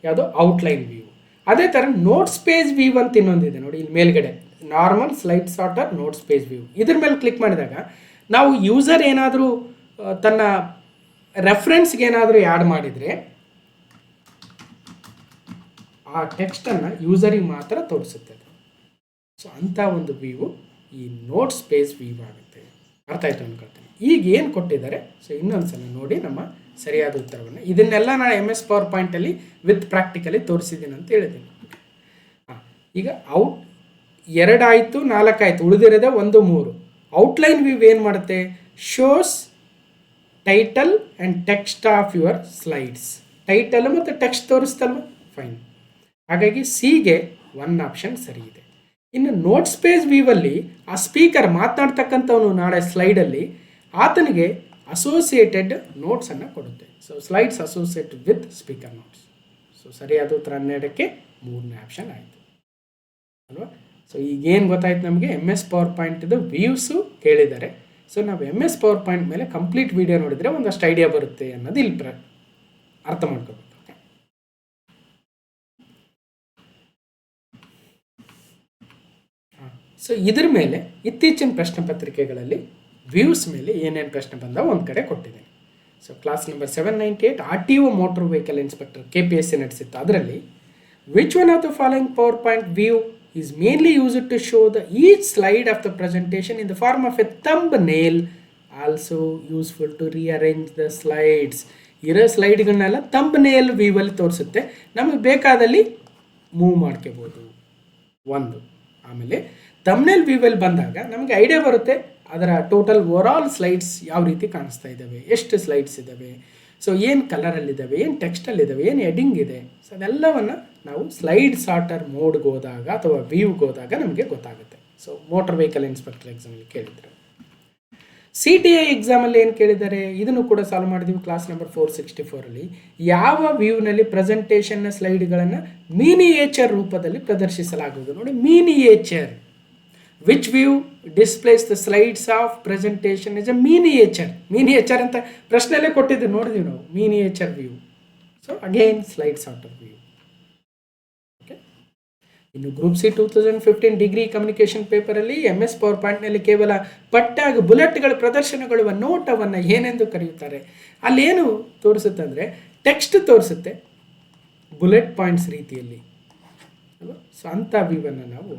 Speaker 1: ಯಾವುದೋ ಔಟ್ಲೈನ್ ವ್ಯೂ. ಅದೇ ಥರ ನೋಟ್ ಸ್ಪೇಸ್ ವ್ಯೂ ಅಂತ ಇನ್ನೊಂದಿದೆ ನೋಡಿ ಇಲ್ಲಿ ಮೇಲ್ಗಡೆ. Normal slide sorter note space view. ಇದ್ರ ಮೇಲೆ ಕ್ಲಿಕ್ ಮಾಡಿದಾಗ ನಾವು ಯೂಸರ್ ಏನಾದರೂ ತನ್ನ ರೆಫರೆನ್ಸ್ಗೆ ಏನಾದರೂ ಆ್ಯಡ್ ಮಾಡಿದರೆ ಆ ಟೆಕ್ಸ್ಟನ್ನು ಯೂಸರಿಗೆ ಮಾತ್ರ ತೋರಿಸುತ್ತೆ. ಸೊ ಅಂಥ ಒಂದು ವ್ಯೂ ಈ ನೋಟ್ ಸ್ಪೇಸ್ ವ್ಯೂ ಆಗುತ್ತೆ. ಅರ್ಥ ಆಯಿತು ಅನ್ಕೊಳ್ತೀನಿ. ಈಗ ಏನು ಕೊಟ್ಟಿದ್ದಾರೆ, ಸೊ ಇನ್ನೊಂದು ಸಲ ನೋಡಿ ನಮ್ಮ ಸರಿಯಾದ ಉತ್ತರವನ್ನು. ಇದನ್ನೆಲ್ಲ ನಾನು MS ಪವರ್ ಪಾಯಿಂಟಲ್ಲಿ ವಿತ್ ಪ್ರಾಕ್ಟಿಕಲಿ ತೋರಿಸಿದ್ದೀನಿ ಅಂತ ಹೇಳಿದ್ದೀನಿ. ಈಗ 2 ಆಯಿತು, 4 ಆಯಿತು, ಉಳಿದಿರೋದೆ 1 3. ಔಟ್ಲೈನ್ ವ್ಯೂ ಏನು ಮಾಡುತ್ತೆ? Shows title and text of your slides. Title ಮತ್ತು ಟೆಕ್ಸ್ಟ್ ತೋರಿಸ್ತಲ್ವ? ಫೈನ್. ಹಾಗಾಗಿ ಸಿಗೆ 1 ಆಪ್ಷನ್ ಸರಿ ಇದೆ. ಇನ್ನು ನೋಟ್ ಸ್ಪೇಸ್ ವ್ಯೂವಲ್ಲಿ ಆ ಸ್ಪೀಕರ್ ಮಾತನಾಡ್ತಕ್ಕಂಥವನು ನಾಳೆ ಸ್ಲೈಡಲ್ಲಿ ಆತನಿಗೆ ಅಸೋಸಿಯೇಟೆಡ್ ನೋಟ್ಸನ್ನು ಕೊಡುತ್ತೆ. So slides associated with speaker notes. So ಸರಿಯಾದ ಉತ್ತರ 12ಕ್ಕೆ 3ನೇ ಆಪ್ಷನ್ ಆಯಿತು ಅಲ್ವಾ? ಸೊ ಈಗೇನು ಗೊತ್ತಾಯ್ತು ನಮಗೆ? MS ಪವರ್ ಪಾಯಿಂಟ್ದು ವ್ಯೂಸು ಕೇಳಿದ್ದಾರೆ. ಸೊ ನಾವು MS ಪವರ್ ಪಾಯಿಂಟ್ ಮೇಲೆ ಕಂಪ್ಲೀಟ್ ವಿಡಿಯೋ ನೋಡಿದರೆ ಒಂದಷ್ಟು ಐಡಿಯಾ ಬರುತ್ತೆ ಅನ್ನೋದು ಇಲ್ಲಿ ಅರ್ಥ ಮಾಡ್ಕೋಬೇಕು. ಸೊ ಇದ್ರ ಮೇಲೆ ಇತ್ತೀಚಿನ ಪ್ರಶ್ನೆ ಪತ್ರಿಕೆಗಳಲ್ಲಿ ವ್ಯೂಸ್ ಮೇಲೆ ಏನೇನು ಪ್ರಶ್ನೆ ಬಂದಾವ ಒಂದು ಕಡೆ ಕೊಟ್ಟಿದ್ದೇನೆ. So class number 798 RTO motor vehicle inspector KPSC ನಡೆಸಿತ್ತು. ಅದರಲ್ಲಿ which one of the following PowerPoint view is mainly used to show the each slide of the presentation in the form of a thumbnail, also useful to rearrange the slides. ಇರೋ ಸ್ಲೈಡ್ಗಳನ್ನೆಲ್ಲ thumb nail ವ್ಯೂವಲ್ಲಿ ತೋರಿಸುತ್ತೆ. ನಮಗೆ ಬೇಕಾದಲ್ಲಿ move ಮಾಡ್ಕೋಬೋದು ಒಂದು. ಆಮೇಲೆ thumbnail ವ್ಯೂವಲ್ಲಿ ಬಂದಾಗ ನಮಗೆ ಐಡಿಯಾ ಬರುತ್ತೆ ಅದರ ಟೋಟಲ್ ಓವರಾಲ್ ಸ್ಲೈಡ್ಸ್ ಯಾವ ರೀತಿ ಕಾಣಿಸ್ತಾ ಇದ್ದಾವೆ, ಎಷ್ಟು ಸ್ಲೈಡ್ಸ್ ಇದ್ದಾವೆ, ಸೊ ಏನು ಕಲರಲ್ಲಿದ್ದಾವೆ, ಏನು ಟೆಕ್ಸ್ಟಲ್ಲಿದ್ದಾವೆ, ಏನು ಎಡಿಂಗ್ ಇದೆ. ಸೊ ಅದೆಲ್ಲವನ್ನು ನಾವು ಸ್ಲೈಡ್ ಸಾರ್ಟರ್ ಮೋಡ್ಗೆ ಹೋದಾಗ ಅಥವಾ ವ್ಯೂಗೆ ಹೋದಾಗ ನಮಗೆ ಗೊತ್ತಾಗುತ್ತೆ. ಸೊ ಮೋಟರ್ ವೆಹಿಕಲ್ ಇನ್ಸ್ಪೆಕ್ಟರ್ ಎಕ್ಸಾಮಲ್ಲಿ ಕೇಳಿದ್ರು. CTI ಎಕ್ಸಾಮಲ್ಲಿ ಏನು ಕೇಳಿದ್ದಾರೆ, ಇದನ್ನು ಕೂಡ ಸಾಲ್ವ್ ಮಾಡಿದ್ದೀವಿ ಕ್ಲಾಸ್ ನಂಬರ್ 464ಅಲ್ಲಿ. ಯಾವ ವ್ಯೂನಲ್ಲಿ ಪ್ರೆಸೆಂಟೇಷನ್ನ ಸ್ಲೈಡ್ಗಳನ್ನು ಮಿನಿಯೇಚರ್ ರೂಪದಲ್ಲಿ ಪ್ರದರ್ಶಿಸಲಾಗುವುದು? ನೋಡಿ, miniature. Which view displays the slides of presentation is a miniature. Miniature ಅಂತ ಪ್ರಶ್ನೆಯಲ್ಲೇ ಕೊಟ್ಟಿದ್ದು ನೋಡಿದ್ವಿ ನಾವು, miniature view. So again slide sorter view. Okay, ಇನ್ನು ಗ್ರೂಪ್ C 2015 ಡಿಗ್ರಿ ಕಮ್ಯುನಿಕೇಷನ್ ಪೇಪರಲ್ಲಿ MS ಪವರ್ ಪಾಯಿಂಟ್ನಲ್ಲಿ ಕೇವಲ ಪಟ್ಟಾಗ ಬುಲೆಟ್ಗಳ ಪ್ರದರ್ಶನಗೊಳ್ಳುವ ನೋಟವನ್ನು ಏನೆಂದು ಕರೆಯುತ್ತಾರೆ? ಅಲ್ಲೇನು ತೋರಿಸುತ್ತೆ ಅಂದರೆ ಟೆಕ್ಸ್ಟ್ ತೋರಿಸುತ್ತೆ ಬುಲೆಟ್ ಪಾಯಿಂಟ್ಸ್ ರೀತಿಯಲ್ಲಿ ಅಲ್ವಾ? ಸೊ ಅಂಥ ವ್ಯೂವನ್ನು ನಾವು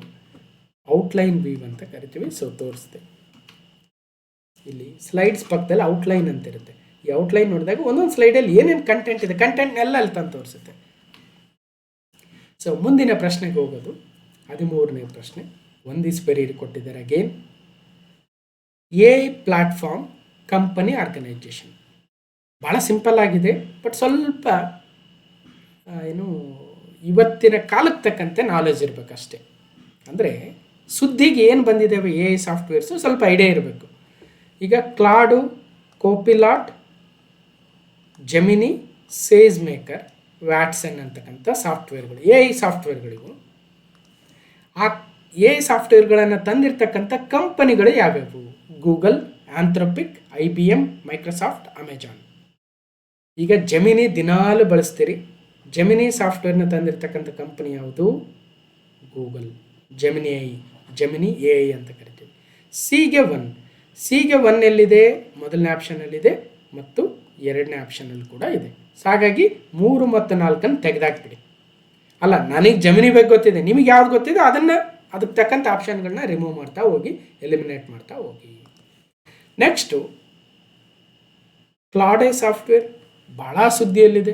Speaker 1: ಔಟ್ಲೈನ್ ವ್ಯೂ ಅಂತ ಕರಿತೀವಿ. ಸೊ ತೋರಿಸ್ತೆ ಇಲ್ಲಿ ಸ್ಲೈಡ್ಸ್ ಪಕ್ಕದಲ್ಲಿ ಔಟ್ಲೈನ್ ಅಂತ ಇರುತ್ತೆ. ಈ ಔಟ್ಲೈನ್ ನೋಡಿದಾಗ ಒಂದೊಂದು ಸ್ಲೈಡಲ್ಲಿ ಏನೇನು ಕಂಟೆಂಟ್ ಇದೆ, ಕಂಟೆಂಟ್ನೆಲ್ಲ ಅಲ್ಲಿ ತಂದು ತೋರಿಸುತ್ತೆ. ಸೊ ಮುಂದಿನ ಪ್ರಶ್ನೆಗೆ ಹೋಗೋದು 13ನೇ ಪ್ರಶ್ನೆ. 1 is very ಕೊಟ್ಟಿದ್ದಾರೆ again. A platform company organization. ಭಾಳ ಸಿಂಪಲ್ ಆಗಿದೆ, ಬಟ್ ಸ್ವಲ್ಪ ಏನು ಇವತ್ತಿನ ಕಾಲಕ್ಕೆ ತಕ್ಕಂತೆ ನಾಲೆಜ್ ಇರಬೇಕಷ್ಟೆ. ಅಂದರೆ ಸುದ್ದಿಗೆ ಏನು ಬಂದಿದ್ದಾವೆ ಎ ಸಾಫ್ಟ್ವೇರ್ಸು ಸ್ವಲ್ಪ ಐಡಿಯಾ ಇರಬೇಕು. ಈಗ ಕ್ಲಾಡು, ಕೋಪಿಲಾಟ್, ಜೆಮಿನಿ, ಸೇಜ್ ಮೇಕರ್, ವ್ಯಾಟ್ಸನ್ ಅಂತಕ್ಕಂಥ ಸಾಫ್ಟ್ವೇರ್ಗಳು ಎ ಸಾಫ್ಟ್ವೇರ್ಗಳಿವು. ಆ ಎ ಸಾಫ್ಟ್ವೇರ್ಗಳನ್ನು ತಂದಿರತಕ್ಕಂಥ ಕಂಪನಿಗಳು ಯಾವ್ಯಾವು? Google, Anthropic, IBM, Microsoft, Amazon. ಈಗ ಜೆಮಿನಿ ದಿನಾಲು ಬಳಸ್ತೀರಿ. ಜೆಮಿನಿ ಸಾಫ್ಟ್ವೇರ್ನ ತಂದಿರತಕ್ಕಂಥ ಕಂಪನಿ ಯಾವುದು? ಗೂಗಲ್. ಜೆಮಿನಿ AI ಅಂತ ಕರಿತೀವಿ. ಸಿಗೆ ಒನ್ ಎಲ್ಲಿದೆ? ಮೊದಲನೇ ಆಪ್ಷನಲ್ಲಿದೆ ಮತ್ತು ಎರಡನೇ ಆಪ್ಷನಲ್ಲಿ ಕೂಡ ಇದೆ. ಸೊ ಹಾಗಾಗಿ 3 ಮತ್ತು 4 ತೆಗೆದಾಕ್ಬಿಡಿ. ಅಲ್ಲ, ನನಗೆ ಜೆಮಿನಿ ಬಗ್ಗೆ ಗೊತ್ತಿದೆ, ನಿಮಗೆ ಯಾವ್ದು ಗೊತ್ತಿದೆ ಅದನ್ನು ಅದಕ್ಕೆ ತಕ್ಕಂಥ ಆಪ್ಷನ್ಗಳನ್ನ ರಿಮೂವ್ ಮಾಡ್ತಾ ಹೋಗಿ, ಎಲಿಮಿನೇಟ್ ಮಾಡ್ತಾ ಹೋಗಿ. ನೆಕ್ಸ್ಟು ಕ್ಲಾಡೆ ಸಾಫ್ಟ್ವೇರ್ ಭಾಳ ಸುದ್ದಿಯಲ್ಲಿದೆ.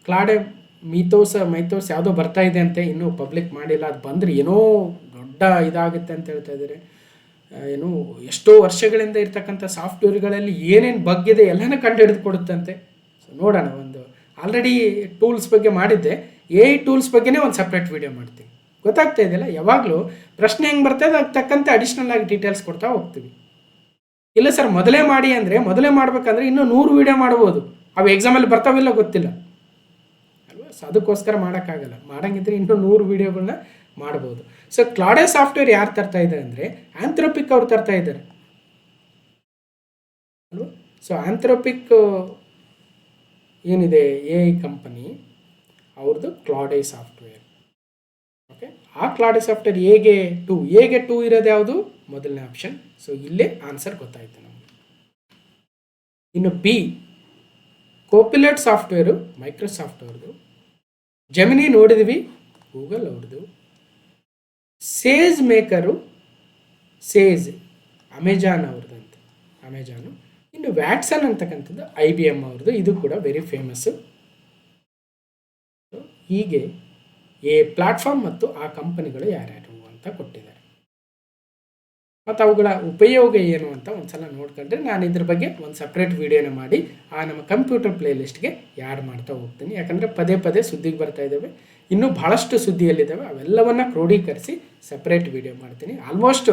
Speaker 1: ಕ್ಲಾಡೆ ಮೈಥೋಸ್ ಯಾವುದೋ ಬರ್ತಾ ಇದೆ ಅಂತೆ, ಇನ್ನೂ ಪಬ್ಲಿಕ್ ಮಾಡಿಲ್ಲ. ಅದು ಬಂದರೆ ಏನೋ ದೊಡ್ಡ ಇದಾಗುತ್ತೆ ಅಂತ ಹೇಳ್ತಾ ಇದ್ದಾರೆ. ಏನು ಎಷ್ಟೋ ವರ್ಷಗಳಿಂದ ಇರ್ತಕ್ಕಂಥ ಸಾಫ್ಟ್ವೇರ್ಗಳಲ್ಲಿ ಏನೇನು ಬಗ್ಗೆ ಎಲ್ಲನೂ ಕಂಡು ಹಿಡಿದು ಕೊಡುತ್ತಂತೆ. ಸೊ ನೋಡೋಣ. ಒಂದು ಆಲ್ರೆಡಿ ಟೂಲ್ಸ್ ಬಗ್ಗೆ ಮಾಡಿದ್ದೆ, AI ಟೂಲ್ಸ್ ಬಗ್ಗೆನೇ ಒಂದು ಸಪ್ರೇಟ್ ವೀಡಿಯೋ ಮಾಡ್ತೀನಿ. ಗೊತ್ತಾಗ್ತಾ ಇದೆಯಲ್ಲ, ಯಾವಾಗಲೂ ಪ್ರಶ್ನೆ ಹೆಂಗೆ ಬರ್ತದೆ ಅದಕ್ಕೆ ತಕ್ಕಂತೆ ಅಡಿಷ್ನಲ್ ಆಗಿ ಡೀಟೇಲ್ಸ್ ಕೊಡ್ತಾ ಹೋಗ್ತೀವಿ. ಇಲ್ಲ ಸರ್ ಮೊದಲೇ ಮಾಡಿ ಅಂದರೆ, ಮೊದಲೇ ಮಾಡಬೇಕಂದ್ರೆ ಇನ್ನೂ 100 ವೀಡಿಯೋ ಮಾಡ್ಬೋದು. ಅವು ಎಕ್ಸಾಮಲ್ಲಿ ಬರ್ತಾವಿಲ್ಲ ಗೊತ್ತಿಲ್ಲ ಅಲ್ವಾ. ಸೊ ಅದಕ್ಕೋಸ್ಕರ ಮಾಡೋಕ್ಕಾಗಲ್ಲ. ಮಾಡೋಂಗಿದ್ರೆ ಇನ್ನೂ 100 ವೀಡಿಯೋಗಳನ್ನ ಮಾಡ್ಬೋದು. ಸೊ ಕ್ಲಾಡೆ ಸಾಫ್ಟ್ವೇರ್ ಯಾರು ತರ್ತಾ ಇದ್ದಾರೆ ಅಂದರೆ ಆಂಥ್ರೋಪಿಕ್ ಅವ್ರು ತರ್ತಾ ಇದ್ದಾರೆ ಅಲ್ವಾ. ಸೊ ಆಂಥ್ರೋಪಿಕ್ ಏನಿದೆ AI ಕಂಪನಿ, ಅವ್ರದ್ದು ಕ್ಲಾಡೆ ಸಾಫ್ಟ್ವೇರ್. ಓಕೆ, ಆ ಕ್ಲಾಡೆ ಸಾಫ್ಟ್ವೇರ್ ಎಗೆ ಟೂ ಇರೋದು ಯಾವುದು? ಮೊದಲನೇ ಆಪ್ಷನ್. ಸೊ ಇಲ್ಲೇ ಆನ್ಸರ್ ಗೊತ್ತಾಯ್ತು ನಮಗೆ. ಇನ್ನು B ಕೋಪಿಲಟ್ ಸಾಫ್ಟ್ವೇರು ಮೈಕ್ರೋಸಾಫ್ಟ್ ಅವ್ರದ್ದು. ಜೆಮಿನಿ ನೋಡಿದ್ವಿ, ಗೂಗಲ್ ಅವ್ರದ್ದು. ಸೇಜ್ ಮೇಕರು ಅಮೆಜಾನ್ ಅವ್ರದ್ದಂತೆ, ಅಮೆಜಾನು. ಇನ್ನು ವ್ಯಾಟ್ಸನ್ ಅಂತಕ್ಕಂಥದ್ದು IBM ಅವ್ರದ್ದು. ಇದು ಕೂಡ ವೆರಿ ಫೇಮಸ್ಸು. ಹೀಗೆ ಪ್ಲಾಟ್ಫಾರ್ಮ್ ಮತ್ತು ಆ ಕಂಪನಿಗಳು ಯಾರ್ಯಾರು ಅಂತ ಕೊಟ್ಟಿದ್ದಾರೆ. ಮತ್ತು ಅವುಗಳ ಉಪಯೋಗ ಏನು ಅಂತ ಒಂದ್ಸಲ ನೋಡ್ಕೊಂಡ್ರೆ ನಾನು ಇದ್ರ ಬಗ್ಗೆ ಒಂದು ಸಪ್ರೇಟ್ ವೀಡಿಯೋನ ಮಾಡಿ ನಮ್ಮ ಕಂಪ್ಯೂಟರ್ ಪ್ಲೇ ಲಿಸ್ಟ್ಗೆ ಆ್ಯಡ್ ಮಾಡ್ತಾ ಹೋಗ್ತೀನಿ. ಯಾಕಂದರೆ ಪದೇ ಸುದ್ದಿಗೆ ಬರ್ತಾ ಇದ್ದಾವೆ, ಇನ್ನೂ ಭಾಳಷ್ಟು ಸುದ್ದಿಯಲ್ಲಿದ್ದಾವೆ. ಅವೆಲ್ಲವನ್ನು ಕ್ರೋಢೀಕರಿಸಿ ಸಪ್ರೇಟ್ ವೀಡಿಯೋ ಮಾಡ್ತೀನಿ. ಆಲ್ಮೋಸ್ಟ್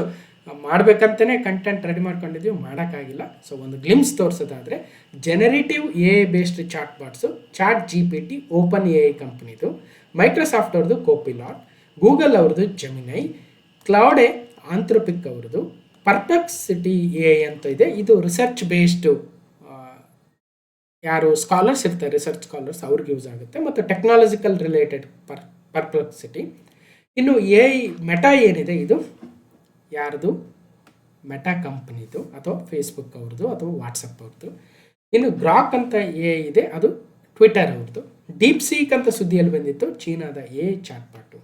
Speaker 1: ಮಾಡಬೇಕಂತಲೇ ಕಂಟೆಂಟ್ ರೆಡಿ ಮಾಡ್ಕೊಂಡಿದ್ದೀವಿ, ಮಾಡೋಕ್ಕಾಗಿಲ್ಲ. ಸೊ ಒಂದು ಗ್ಲಿಮ್ಸ್ ತೋರಿಸೋದಾದರೆ, generative AI based chat bots ChatGPT open AI ಕಂಪ್ನಿದು, ಮೈಕ್ರೋಸಾಫ್ಟ್ ಅವ್ರದ್ದು ಕೋಪಿಲಾಟ್, ಗೂಗಲ್ ಅವ್ರದ್ದು ಜೆಮಿನೈ, ಕ್ಲೌಡೆ ಆಂಥ್ರೋಪಿಕ್ ಅವ್ರದ್ದು, ಪರ್ಪ್ಲೆಕ್ಸಿಟಿ AI ಅಂತ ಇದೆ. ಇದು ರಿಸರ್ಚ್ ಬೇಸ್ಡು, ಯಾರು ಸ್ಕಾಲರ್ಸ್ ಇರ್ತಾರೆ, ರಿಸರ್ಚ್ ಸ್ಕಾಲರ್ಸ್, ಅವ್ರಿಗೆ ಯೂಸ್ ಆಗುತ್ತೆ. ಮತ್ತು ಟೆಕ್ನಾಲಜಿಕಲ್ ರಿಲೇಟೆಡ್ ಪರ್ಪ್ಲೆಕ್ಸಿಟಿ. ಇನ್ನು AI ಮೆಟಾ ಏನಿದೆ, ಇದು ಯಾರ್ದು? ಮೆಟಾ ಕಂಪ್ನಿದು, ಅಥವಾ ಫೇಸ್ಬುಕ್ ಅವ್ರದ್ದು, ಅಥವಾ ವಾಟ್ಸಪ್ ಅವ್ರದ್ದು. ಇನ್ನು ಗ್ರಾಕ್ ಅಂತ AI ಇದೆ, ಅದು ಟ್ವಿಟರ್ ಅವ್ರದ್ದು. ಡೀಪ್ಸೀಕ್ ಅಂತ ಸುದ್ದಿಯಲ್ಲಿ ಬಂದಿತ್ತು, ಚೀನಾದ AI chat bot.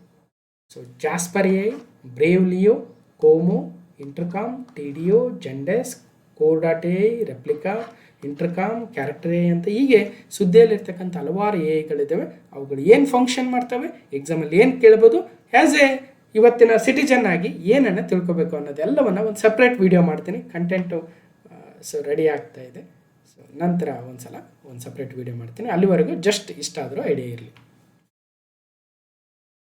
Speaker 1: So Jasper AI, Brave Leo, ಕೋಮೋ, Intercom, TDO, Zendesk, Code.ai, Replika, Intercom, character AI ಅಂತ ಹೀಗೆ ಸುದ್ದಿಯಲ್ಲಿರ್ತಕ್ಕಂಥ ಹಲವಾರು AIಗಳಿದ್ದಾವೆ. ಅವುಗಳು ಏನು ಫಂಕ್ಷನ್ ಮಾಡ್ತವೆ, ಎಕ್ಸಾಮಲ್ಲಿ ಏನು ಕೇಳ್ಬೋದು, ಆ್ಯಸ್ ಇವತ್ತಿನ ಸಿಟಿಜನ್ ಆಗಿ ಏನನ್ನು ತಿಳ್ಕೊಬೇಕು ಅನ್ನೋದೆಲ್ಲವನ್ನು ಒಂದು ಸಪ್ರೇಟ್ ವೀಡಿಯೋ ಮಾಡ್ತೀನಿ. ಕಂಟೆಂಟು ಸೊ ರೆಡಿ ಆಗ್ತಾ ಇದೆ. ಸೊ ನಂತರ ಒಂದು ಸಪ್ರೇಟ್ ವೀಡಿಯೋ ಮಾಡ್ತೀನಿ. ಅಲ್ಲಿವರೆಗೂ ಜಸ್ಟ್ ಇಷ್ಟ ಆದರೂ ಐಡಿಯಾ ಇರಲಿ.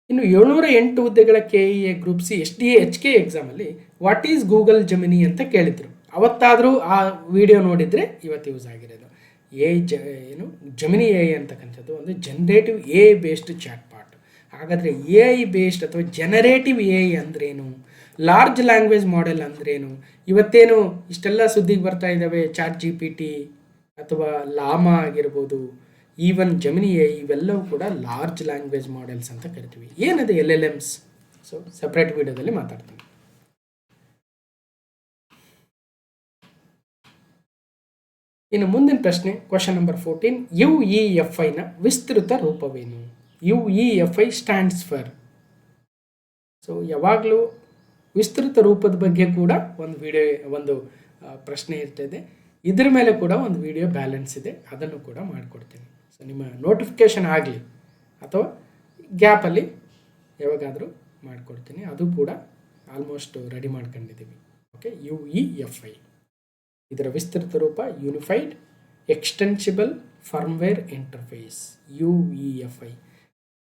Speaker 1: ಇನ್ನು 708 ಹುದ್ದೆಗಳ KEA group C SDA HK ಎಕ್ಸಾಮಲ್ಲಿ ವಾಟ್ ಈಸ್ ಗೂಗಲ್ ಜೆಮಿನಿ ಅಂತ ಕೇಳಿದರು. ಅವತ್ತಾದರೂ ಆ ವಿಡಿಯೋ ನೋಡಿದರೆ ಇವತ್ತು ಯೂಸ್ ಆಗಿರೋದು. ಜೆಮಿನಿ AI ಅಂತಕ್ಕಂಥದ್ದು ಒಂದು generative AI based chatbot. ಹಾಗಾದರೆ AI ಬೇಸ್ಡ್ ಅಥವಾ ಜನರೇಟಿವ್ AI ಅಂದ್ರೇನು, ಲಾರ್ಜ್ ಲ್ಯಾಂಗ್ವೇಜ್ ಮಾಡೆಲ್ ಅಂದ್ರೇನು, ಇವತ್ತೇನು ಇಷ್ಟೆಲ್ಲ ಸುದ್ದಿಗೆ ಬರ್ತಾ ಇದ್ದಾವೆ, ChatGPT ಅಥವಾ ಲಾಮಾ ಆಗಿರ್ಬೋದು, ಈವನ್ ಜೆಮಿನಿ AI, ಇವೆಲ್ಲವೂ ಕೂಡ ಲಾರ್ಜ್ ಲ್ಯಾಂಗ್ವೇಜ್ ಮಾಡೆಲ್ಸ್ ಅಂತ ಕರಿತೀವಿ. ಏನದು LLMs? ಸೊ ಸಪ್ರೇಟ್ ವಿಡಿಯೋದಲ್ಲಿ ಮಾತಾಡ್ತೀನಿ. ಇನ್ನು ಮುಂದಿನ ಪ್ರಶ್ನೆ, ಕ್ವಶನ್ ನಂಬರ್ 14, UEFIನ ವಿಸ್ತೃತ ರೂಪವೇನು? UEFI stands for. ಸೊ ಯಾವಾಗಲೂ ವಿಸ್ತೃತ ರೂಪದ ಬಗ್ಗೆ ಕೂಡ ಒಂದು ಪ್ರಶ್ನೆ ಇರ್ತದೆ. ಇದ್ರ ಮೇಲೆ ಕೂಡ ಒಂದು ವಿಡಿಯೋ ಬ್ಯಾಲೆನ್ಸ್ ಇದೆ, ಅದನ್ನು ಕೂಡ ಮಾಡಿಕೊಡ್ತೀನಿ. ಸೊ ನಿಮ್ಮ ನೋಟಿಫಿಕೇಷನ್ ಆಗಲಿ ಅಥವಾ ಗ್ಯಾಪಲ್ಲಿ ಯಾವಾಗಾದರೂ ಮಾಡಿಕೊಡ್ತೀನಿ. ಅದು ಕೂಡ ಆಲ್ಮೋಸ್ಟ್ ರೆಡಿ ಮಾಡ್ಕೊಂಡಿದ್ದೀವಿ. Okay, UEFI. ಇದರ ವಿಸ್ತೃತ ರೂಪ unified extensible firmware interface UEFI.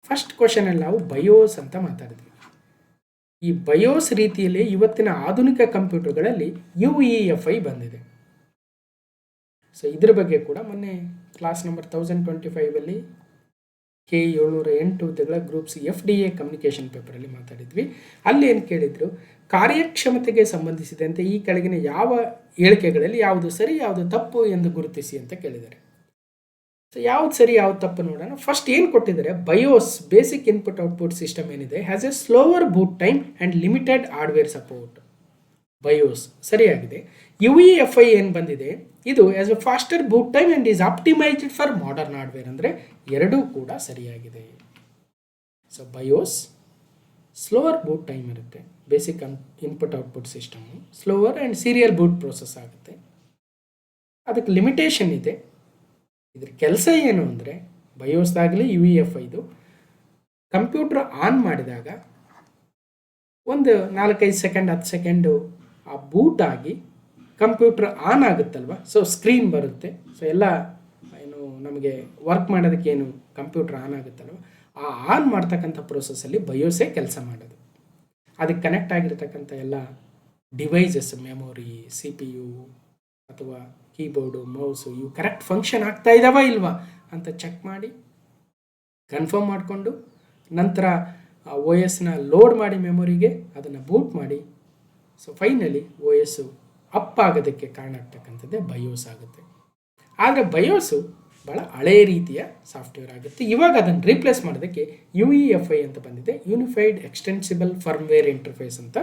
Speaker 1: First ಕ್ವಶನಲ್ಲಿ ನಾವು ಬಯೋಸ್ ಅಂತ ಮಾತಾಡಿದ್ವಿ. ಈ ಬಯೋಸ್ ರೀತಿಯಲ್ಲಿ ಇವತ್ತಿನ ಆಧುನಿಕ ಕಂಪ್ಯೂಟರ್ಗಳಲ್ಲಿ UEFI ಬಂದಿದೆ. ಸೊ ಇದ್ರ ಬಗ್ಗೆ ಕೂಡ ಮೊನ್ನೆ ಕ್ಲಾಸ್ ನಂಬರ್ 1025 K708 ಹುದ್ದೆಗಳ ಗ್ರೂಪ್ಸ್ FDA ಕಮ್ಯುನಿಕೇಷನ್ ಪೇಪರಲ್ಲಿ ಮಾತಾಡಿದ್ವಿ. ಅಲ್ಲಿ ಏನು ಕೇಳಿದ್ರು, ಕಾರ್ಯಕ್ಷಮತೆಗೆ ಸಂಬಂಧಿಸಿದಂತೆ ಈ ಕೆಳಗಿನ ಯಾವ ಹೇಳಿಕೆಗಳಲ್ಲಿ ಯಾವುದು ಸರಿ ಯಾವುದು ತಪ್ಪು ಎಂದು ಗುರುತಿಸಿ ಅಂತ ಕೇಳಿದ್ದಾರೆ. ಸೊ ಯಾವ್ದು ಸರಿ ಯಾವ್ದು ತಪ್ಪು ನೋಡೋಣ. ಫಸ್ಟ್ ಏನು ಕೊಟ್ಟಿದ್ದಾರೆ, BIOS basic input output system ಏನಿದೆ has a slower boot time and limited hardware support. BIOS ಸರಿಯಾಗಿದೆ. UEFI ಏನು ಬಂದಿದೆ, ಇದು as a faster boot time and is optimised for modern hardware. ಅಂದರೆ ಎರಡೂ ಕೂಡ ಸರಿಯಾಗಿದೆ. So BIOS slower boot time ಇರುತ್ತೆ, basic input output system slower and serial boot process ಆಗುತ್ತೆ. ಅದಕ್ಕೆ ಲಿಮಿಟೇಷನ್ ಇದೆ. ಇದ್ರ ಕೆಲಸ ಏನು ಅಂದರೆ, ಬಯೋಸ್ದಾಗಲಿ UEFIದು ಕಂಪ್ಯೂಟರ್ ಆನ್ ಮಾಡಿದಾಗ ಒಂದು 4-5 ಸೆಕೆಂಡ್ 10 ಸೆಕೆಂಡು ಆ ಬೂಟ್ ಆಗಿ ಕಂಪ್ಯೂಟರ್ ಆನ್ ಆಗುತ್ತಲ್ವ, ಸೊ ಸ್ಕ್ರೀನ್ ಬರುತ್ತೆ. ಸೊ ಎಲ್ಲ ಏನು ನಮಗೆ ವರ್ಕ್ ಮಾಡೋದಕ್ಕೆ ಏನು ಕಂಪ್ಯೂಟರ್ ಆನ್ ಆಗುತ್ತಲ್ವ, ಆ ಆನ್ ಮಾಡ್ತಕ್ಕಂಥ ಪ್ರೋಸೆಸ್ಸಲ್ಲಿ ಬಯೋಸೇ ಕೆಲಸ ಮಾಡೋದು. ಅದಕ್ಕೆ ಕನೆಕ್ಟ್ ಆಗಿರ್ತಕ್ಕಂಥ ಎಲ್ಲ ಡಿವೈಸಸ್, ಮೆಮೊರಿ, CPU ಅಥವಾ ಕೀಬೋರ್ಡು, ಮೌಸು ಇವು ಕರೆಕ್ಟ್ ಫಂಕ್ಷನ್ ಆಗ್ತಾ ಇದ್ದಾವ ಇಲ್ವಾ ಅಂತ ಚೆಕ್ ಮಾಡಿ ಕನ್ಫರ್ಮ್ ಮಾಡಿಕೊಂಡು ನಂತರ OSನ ಲೋಡ್ ಮಾಡಿ ಮೆಮೊರಿಗೆ ಅದನ್ನು ಬೂಟ್ ಮಾಡಿ, ಸೊ ಫೈನಲಿ OS ಅಪ್ ಆಗೋದಕ್ಕೆ ಕಾರಣ ಆಗ್ತಕ್ಕಂಥದ್ದೇ ಬಯೋಸ್ ಆಗುತ್ತೆ. ಆದರೆ ಬಯೋಸು ಭಾಳ ಹಳೆಯ ರೀತಿಯ ಸಾಫ್ಟ್ವೇರ್ ಆಗುತ್ತೆ. ಇವಾಗ ಅದನ್ನು ರೀಪ್ಲೇಸ್ ಮಾಡೋದಕ್ಕೆ UEFI ಅಂತ ಬಂದಿದೆ, ಯೂನಿಫೈಡ್ ಎಕ್ಸ್ಟೆನ್ಸಿಬಲ್ ಫರ್ಮ್ವೇರ್ ಇಂಟರ್ಫೇಸ್ ಅಂತ.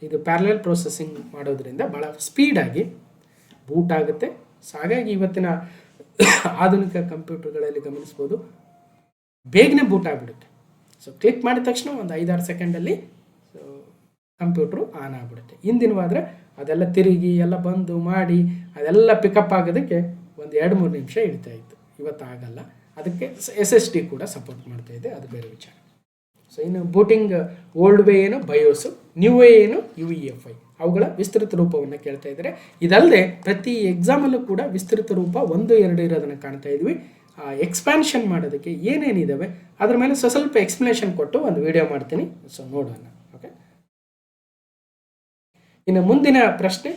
Speaker 1: ಇದು ಪ್ಯಾರಲಲ್ ಪ್ರೊಸೆಸಿಂಗ್ ಮಾಡೋದ್ರಿಂದ ಭಾಳ ಸ್ಪೀಡಾಗಿ ಬೂಟ್ ಆಗುತ್ತೆ. ಸೊ ಹಾಗಾಗಿ ಇವತ್ತಿನ ಆಧುನಿಕ ಕಂಪ್ಯೂಟರ್ಗಳಲ್ಲಿ ಗಮನಿಸ್ಬೋದು, ಬೇಗನೆ ಬೂಟ್ ಆಗಿಬಿಡುತ್ತೆ. ಸೊ ಕ್ಲಿಕ್ ಮಾಡಿದ ತಕ್ಷಣ ಒಂದು 5-6 ಸೆಕೆಂಡಲ್ಲಿ ಕಂಪ್ಯೂಟ್ರು ಆನ್ ಆಗಿಬಿಡುತ್ತೆ. ಹಿಂದಿನವಾದರೆ ಅದೆಲ್ಲ ತಿರುಗಿ ಎಲ್ಲ ಬಂದು ಮಾಡಿ ಅದೆಲ್ಲ ಪಿಕಪ್ ಆಗೋದಕ್ಕೆ ಒಂದು 2-3 ನಿಮಿಷ ಹಿಡಿತಾ ಇತ್ತು. ಇವತ್ತು ಆಗಲ್ಲ. ಅದಕ್ಕೆ SSD ಕೂಡ ಸಪೋರ್ಟ್ ಮಾಡ್ತಾ ಇದೆ, ಅದು ಬೇರೆ ವಿಚಾರ. ಸೊ ಇನ್ನು ಬೂಟಿಂಗ್ ಓಲ್ಡ್ ವೇ ಏನು ಬಯೋಸು, ನ್ಯೂ ವೇ ಏನು UEFI, ಅವುಗಳ ವಿಸ್ತೃತ ರೂಪವನ್ನು ಕೇಳ್ತಾ ಇದ್ದಾರೆ. ಇದಲ್ಲದೆ ಪ್ರತಿ ಎಕ್ಸಾಮಲ್ಲೂ ಕೂಡ ವಿಸ್ತೃತ ರೂಪ 1-2 ಇರೋದನ್ನು ಕಾಣ್ತಾ ಇದ್ವಿ. ಎಕ್ಸ್ಪ್ಯಾನ್ಷನ್ ಮಾಡೋದಕ್ಕೆ ಏನೇನಿದ್ದಾವೆ ಅದ್ರ ಮೇಲೆ ಸ್ವಲ್ಪ ಎಕ್ಸ್ಪ್ಲನೇಷನ್ ಕೊಟ್ಟು ಒಂದು ವಿಡಿಯೋ ಮಾಡ್ತೀನಿ, ಸೊ ನೋಡೋಣ. ಓಕೆ, ಇನ್ನು ಮುಂದಿನ ಪ್ರಶ್ನೆ,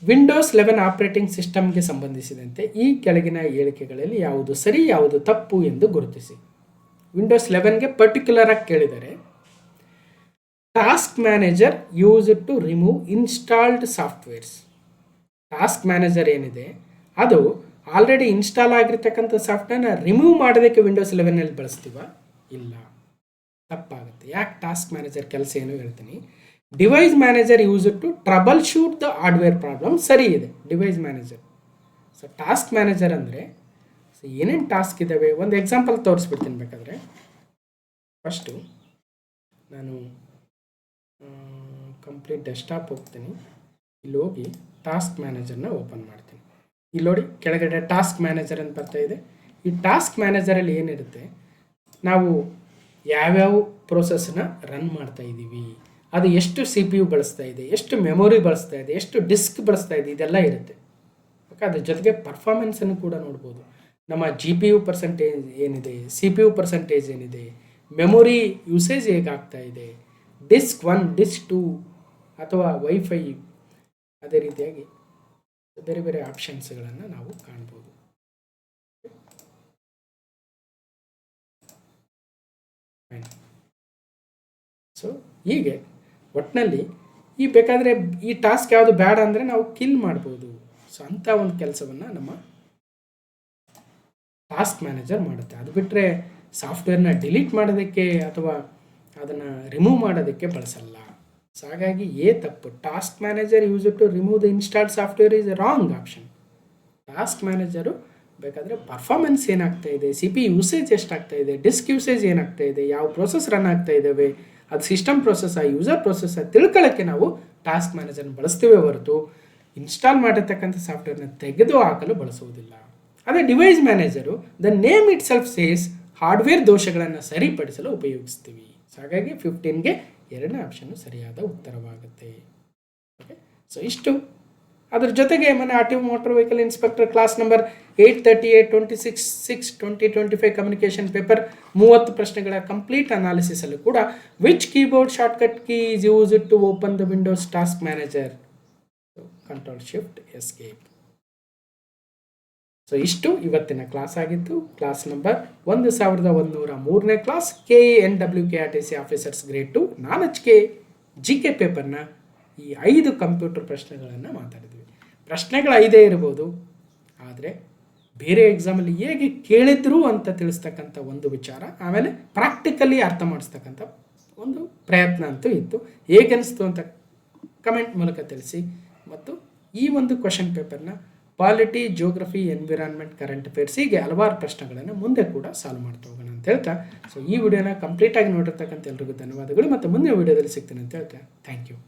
Speaker 1: ವಿಂಡೋಸ್ 11 ಆಪರೇಟಿಂಗ್ ಸಿಸ್ಟಮ್ಗೆ ಸಂಬಂಧಿಸಿದಂತೆ ಈ ಕೆಳಗಿನ ಹೇಳಿಕೆಗಳಲ್ಲಿ ಯಾವುದು ಸರಿ ಯಾವುದು ತಪ್ಪು ಎಂದು ಗುರುತಿಸಿ. ವಿಂಡೋಸ್ 11ಗೆ ಪರ್ಟಿಕ್ಯುಲರ್ ಆಗಿ ಕೇಳಿದರೆ, task manager use to remove installed softwares. Task manager ಏನಿದೆ ಅದು ಆಲ್ರೆಡಿ ಇನ್ಸ್ಟಾಲ್ ಆಗಿರ್ತಕ್ಕಂಥ ಸಾಫ್ಟ್ವೇರ್ನ ರಿಮೂವ್ ಮಾಡೋದಕ್ಕೆ ವಿಂಡೋಸ್ 11ನಲ್ಲಿ ಬಳಸ್ತೀವ? ಇಲ್ಲ, ತಪ್ಪಾಗುತ್ತೆ. ಯಾಕೆ? ಟಾಸ್ಕ್ ಮ್ಯಾನೇಜರ್ ಕೆಲಸ ಏನು ಹೇಳ್ತೀನಿ. Device manager use to troubleshoot the hardware problem, ಸರಿ ಇದೆ device manager. So task manager ಅಂದರೆ ಸೊ ಏನೇನು ಟಾಸ್ಕ್ ಇದ್ದಾವೆ ಒಂದು ಎಕ್ಸಾಂಪಲ್ ತೋರಿಸ್ಬಿಡ್ತೀನಿ ಬೇಕಾದರೆ. ಫಸ್ಟು ನಾನು ಕಂಪ್ಲೀಟ್ ಡೆಸ್ಕ್ಟಾಪ್ ಹೋಗ್ತೀನಿ, ಇಲ್ಲಿ ಹೋಗಿ ಟಾಸ್ಕ್ ಮ್ಯಾನೇಜರ್ನ ಓಪನ್ ಮಾಡ್ತೀನಿ. ಇಲ್ಲಿ ನೋಡಿ ಕೆಳಗಡೆ ಟಾಸ್ಕ್ ಮ್ಯಾನೇಜರ್ ಅಂತ ಬರ್ತಾ ಇದೆ. ಈ ಟಾಸ್ಕ್ ಮ್ಯಾನೇಜರಲ್ಲಿ ಏನಿರುತ್ತೆ, ನಾವು ಯಾವ್ಯಾವ ಪ್ರೋಸೆಸ್ನ ರನ್ ಮಾಡ್ತಾ ಇದ್ದೀವಿ, ಅದು ಎಷ್ಟು CPU ಬಳಸ್ತಾ ಇದೆ, ಎಷ್ಟು ಮೆಮೊರಿ ಬಳಸ್ತಾ ಇದೆ, ಎಷ್ಟು ಡಿಸ್ಕ್ ಬಳಸ್ತಾ ಇದೆ, ಇದೆಲ್ಲ ಇರುತ್ತೆ. ಓಕೆ, ಅದ್ರ ಜೊತೆಗೆ ಪರ್ಫಾರ್ಮೆನ್ಸನ್ನು ಕೂಡ ನೋಡ್ಬೋದು. ನಮ್ಮ GPU ಪರ್ಸೆಂಟೇಜ್ ಏನಿದೆ, CPU ಪರ್ಸೆಂಟೇಜ್ ಏನಿದೆ, ಮೆಮೊರಿ ಯೂಸೇಜ್ ಹೇಗಾಗ್ತಾ ಇದೆ, ಡಿಸ್ಕ್ 1 ಡಿಸ್ಕ್ 2 ಅಥವಾ ವೈಫೈ, ಅದೇ ರೀತಿಯಾಗಿ ಬೇರೆ ಬೇರೆ ಆಪ್ಷನ್ಸ್ಗಳನ್ನು ನಾವು ಕಾಣ್ಬೋದು. ಸೊ ಹೀಗೆ ಒಟ್ಟಿನಲ್ಲಿ ಈ ಬೇಕಾದರೆ ಈ ಟಾಸ್ಕ್ ಯಾವುದು ಬೇಡ ಅಂದರೆ ನಾವು ಕಿಲ್ ಮಾಡ್ಬೋದು. ಸೊ ಅಂಥ ಒಂದು ಕೆಲಸವನ್ನು ನಮ್ಮ ಟಾಸ್ಕ್ ಮ್ಯಾನೇಜರ್ ಮಾಡುತ್ತೆ. ಅದು ಬಿಟ್ಟರೆ ಸಾಫ್ಟ್ವೇರ್ನ ಡಿಲೀಟ್ ಮಾಡೋದಕ್ಕೆ ಅಥವಾ ಅದನ್ನು ರಿಮೂವ್ ಮಾಡೋದಕ್ಕೆ ಬಳಸಲ್ಲ. ಸೊ ಹಾಗಾಗಿ ತಪ್ಪು. Task manager use to remove the installed software is a wrong option. Task manager ಬೇಕಾದರೆ ಪರ್ಫಾರ್ಮೆನ್ಸ್ ಏನಾಗ್ತಾ ಇದೆ, CPU ಯೂಸೇಜ್ ಎಷ್ಟಾಗ್ತಾ ಇದೆ, ಡಿಸ್ಕ್ ಯೂಸೇಜ್ ಏನಾಗ್ತಾ ಇದೆ, ಯಾವ ಪ್ರೋಸೆಸ್ ರನ್ ಆಗ್ತಾ ಇದ್ದಾವೆ, ಅದು ಸಿಸ್ಟಮ್ ಪ್ರೋಸೆಸ್ಸಾ ಯೂಸರ್ ಪ್ರೋಸೆಸ್ಸಾ ತಿಳ್ಕೊಳ್ಳೋಕ್ಕೆ ನಾವು ಟಾಸ್ಕ್ ಮ್ಯಾನೇಜರ್ನ ಬಳಸ್ತೀವೇ ಹೊರತು ಇನ್ಸ್ಟಾಲ್ ಮಾಡಿರ್ತಕ್ಕಂಥ ಸಾಫ್ಟ್ವೇರ್ನ ತೆಗೆದು ಹಾಕಲು ಬಳಸುವುದಿಲ್ಲ. ಅದೇ device manager the name it self says hardware ದೋಷಗಳನ್ನು ಸರಿಪಡಿಸಲು ಉಪಯೋಗಿಸ್ತೀವಿ. ಸೊ ಹಾಗಾಗಿ 15ಗೆ 2ನೇ ಆಪ್ಷನ್ನು ಸರಿಯಾದ ಉತ್ತರವಾಗುತ್ತೆ. ಓಕೆ, ಸೊ ಇಷ್ಟು ಅದ್ರ ಜೊತೆಗೆ ಮೊನ್ನೆ R T O motor vehicle inspector class number 838 26/6/2025 communication paper 30 ಪ್ರಶ್ನೆಗಳ ಕಂಪ್ಲೀಟ್ ಅನಾಲಿಸಿಸ್ ಅಲ್ಲೂ ಕೂಡ which keyboard shortcut key is used to open the Windows task manager? Control shift escape. So ಇಷ್ಟು ಇವತ್ತಿನ ಕ್ಲಾಸ್ ಆಗಿತ್ತು. ಕ್ಲಾಸ್ ನಂಬರ್ 1103ನೇ class KNWKRTC officers grade 2 knowledge GK ಪೇಪರ್ನ ಈ 5 computer ಪ್ರಶ್ನೆಗಳನ್ನು ಮಾತಾಡಿದ್ವಿ. ಪ್ರಶ್ನೆಗಳು 5 ಇರ್ಬೋದು, ಆದರೆ ಬೇರೆ ಎಕ್ಸಾಮಲ್ಲಿ ಹೇಗೆ ಕೇಳಿದ್ರು ಅಂತ ತಿಳಿಸ್ತಕ್ಕಂಥ ಒಂದು ವಿಚಾರ, ಆಮೇಲೆ ಪ್ರಾಕ್ಟಿಕಲಿ ಅರ್ಥ ಮಾಡಿಸ್ತಕ್ಕಂಥ ಒಂದು ಪ್ರಯತ್ನ ಅಂತೂ ಇತ್ತು. ಹೇಗನ್ನಿಸ್ತು ಅಂತ ಕಮೆಂಟ್ ಮೂಲಕ ತಿಳಿಸಿ. ಮತ್ತು ಈ ಒಂದು ಕ್ವಶನ್ ಪೇಪರ್ನ polity, geography, environment, current affairs ಹೀಗೆ ಹಲವಾರು ಪ್ರಶ್ನೆಗಳನ್ನು ಮುಂದೆ ಕೂಡ ಸಾಲ್ವ್ ಮಾಡ್ತಾ ಹೋಗೋಣ ಅಂತ ಹೇಳ್ತಾ, ಸೊ ಈ ವಿಡಿಯೋನ ಕಂಪ್ಲೀಟಾಗಿ ನೋಡಿರ್ತಕ್ಕಂಥ ಎಲ್ರಿಗೂ ಧನ್ಯವಾದಗಳು. ಮತ್ತು ಮುಂದಿನ ವಿಡಿಯೋದಲ್ಲಿ ಸಿಗ್ತೀನಿ ಅಂತ ಹೇಳ್ತಾ ಥ್ಯಾಂಕ್ ಯು.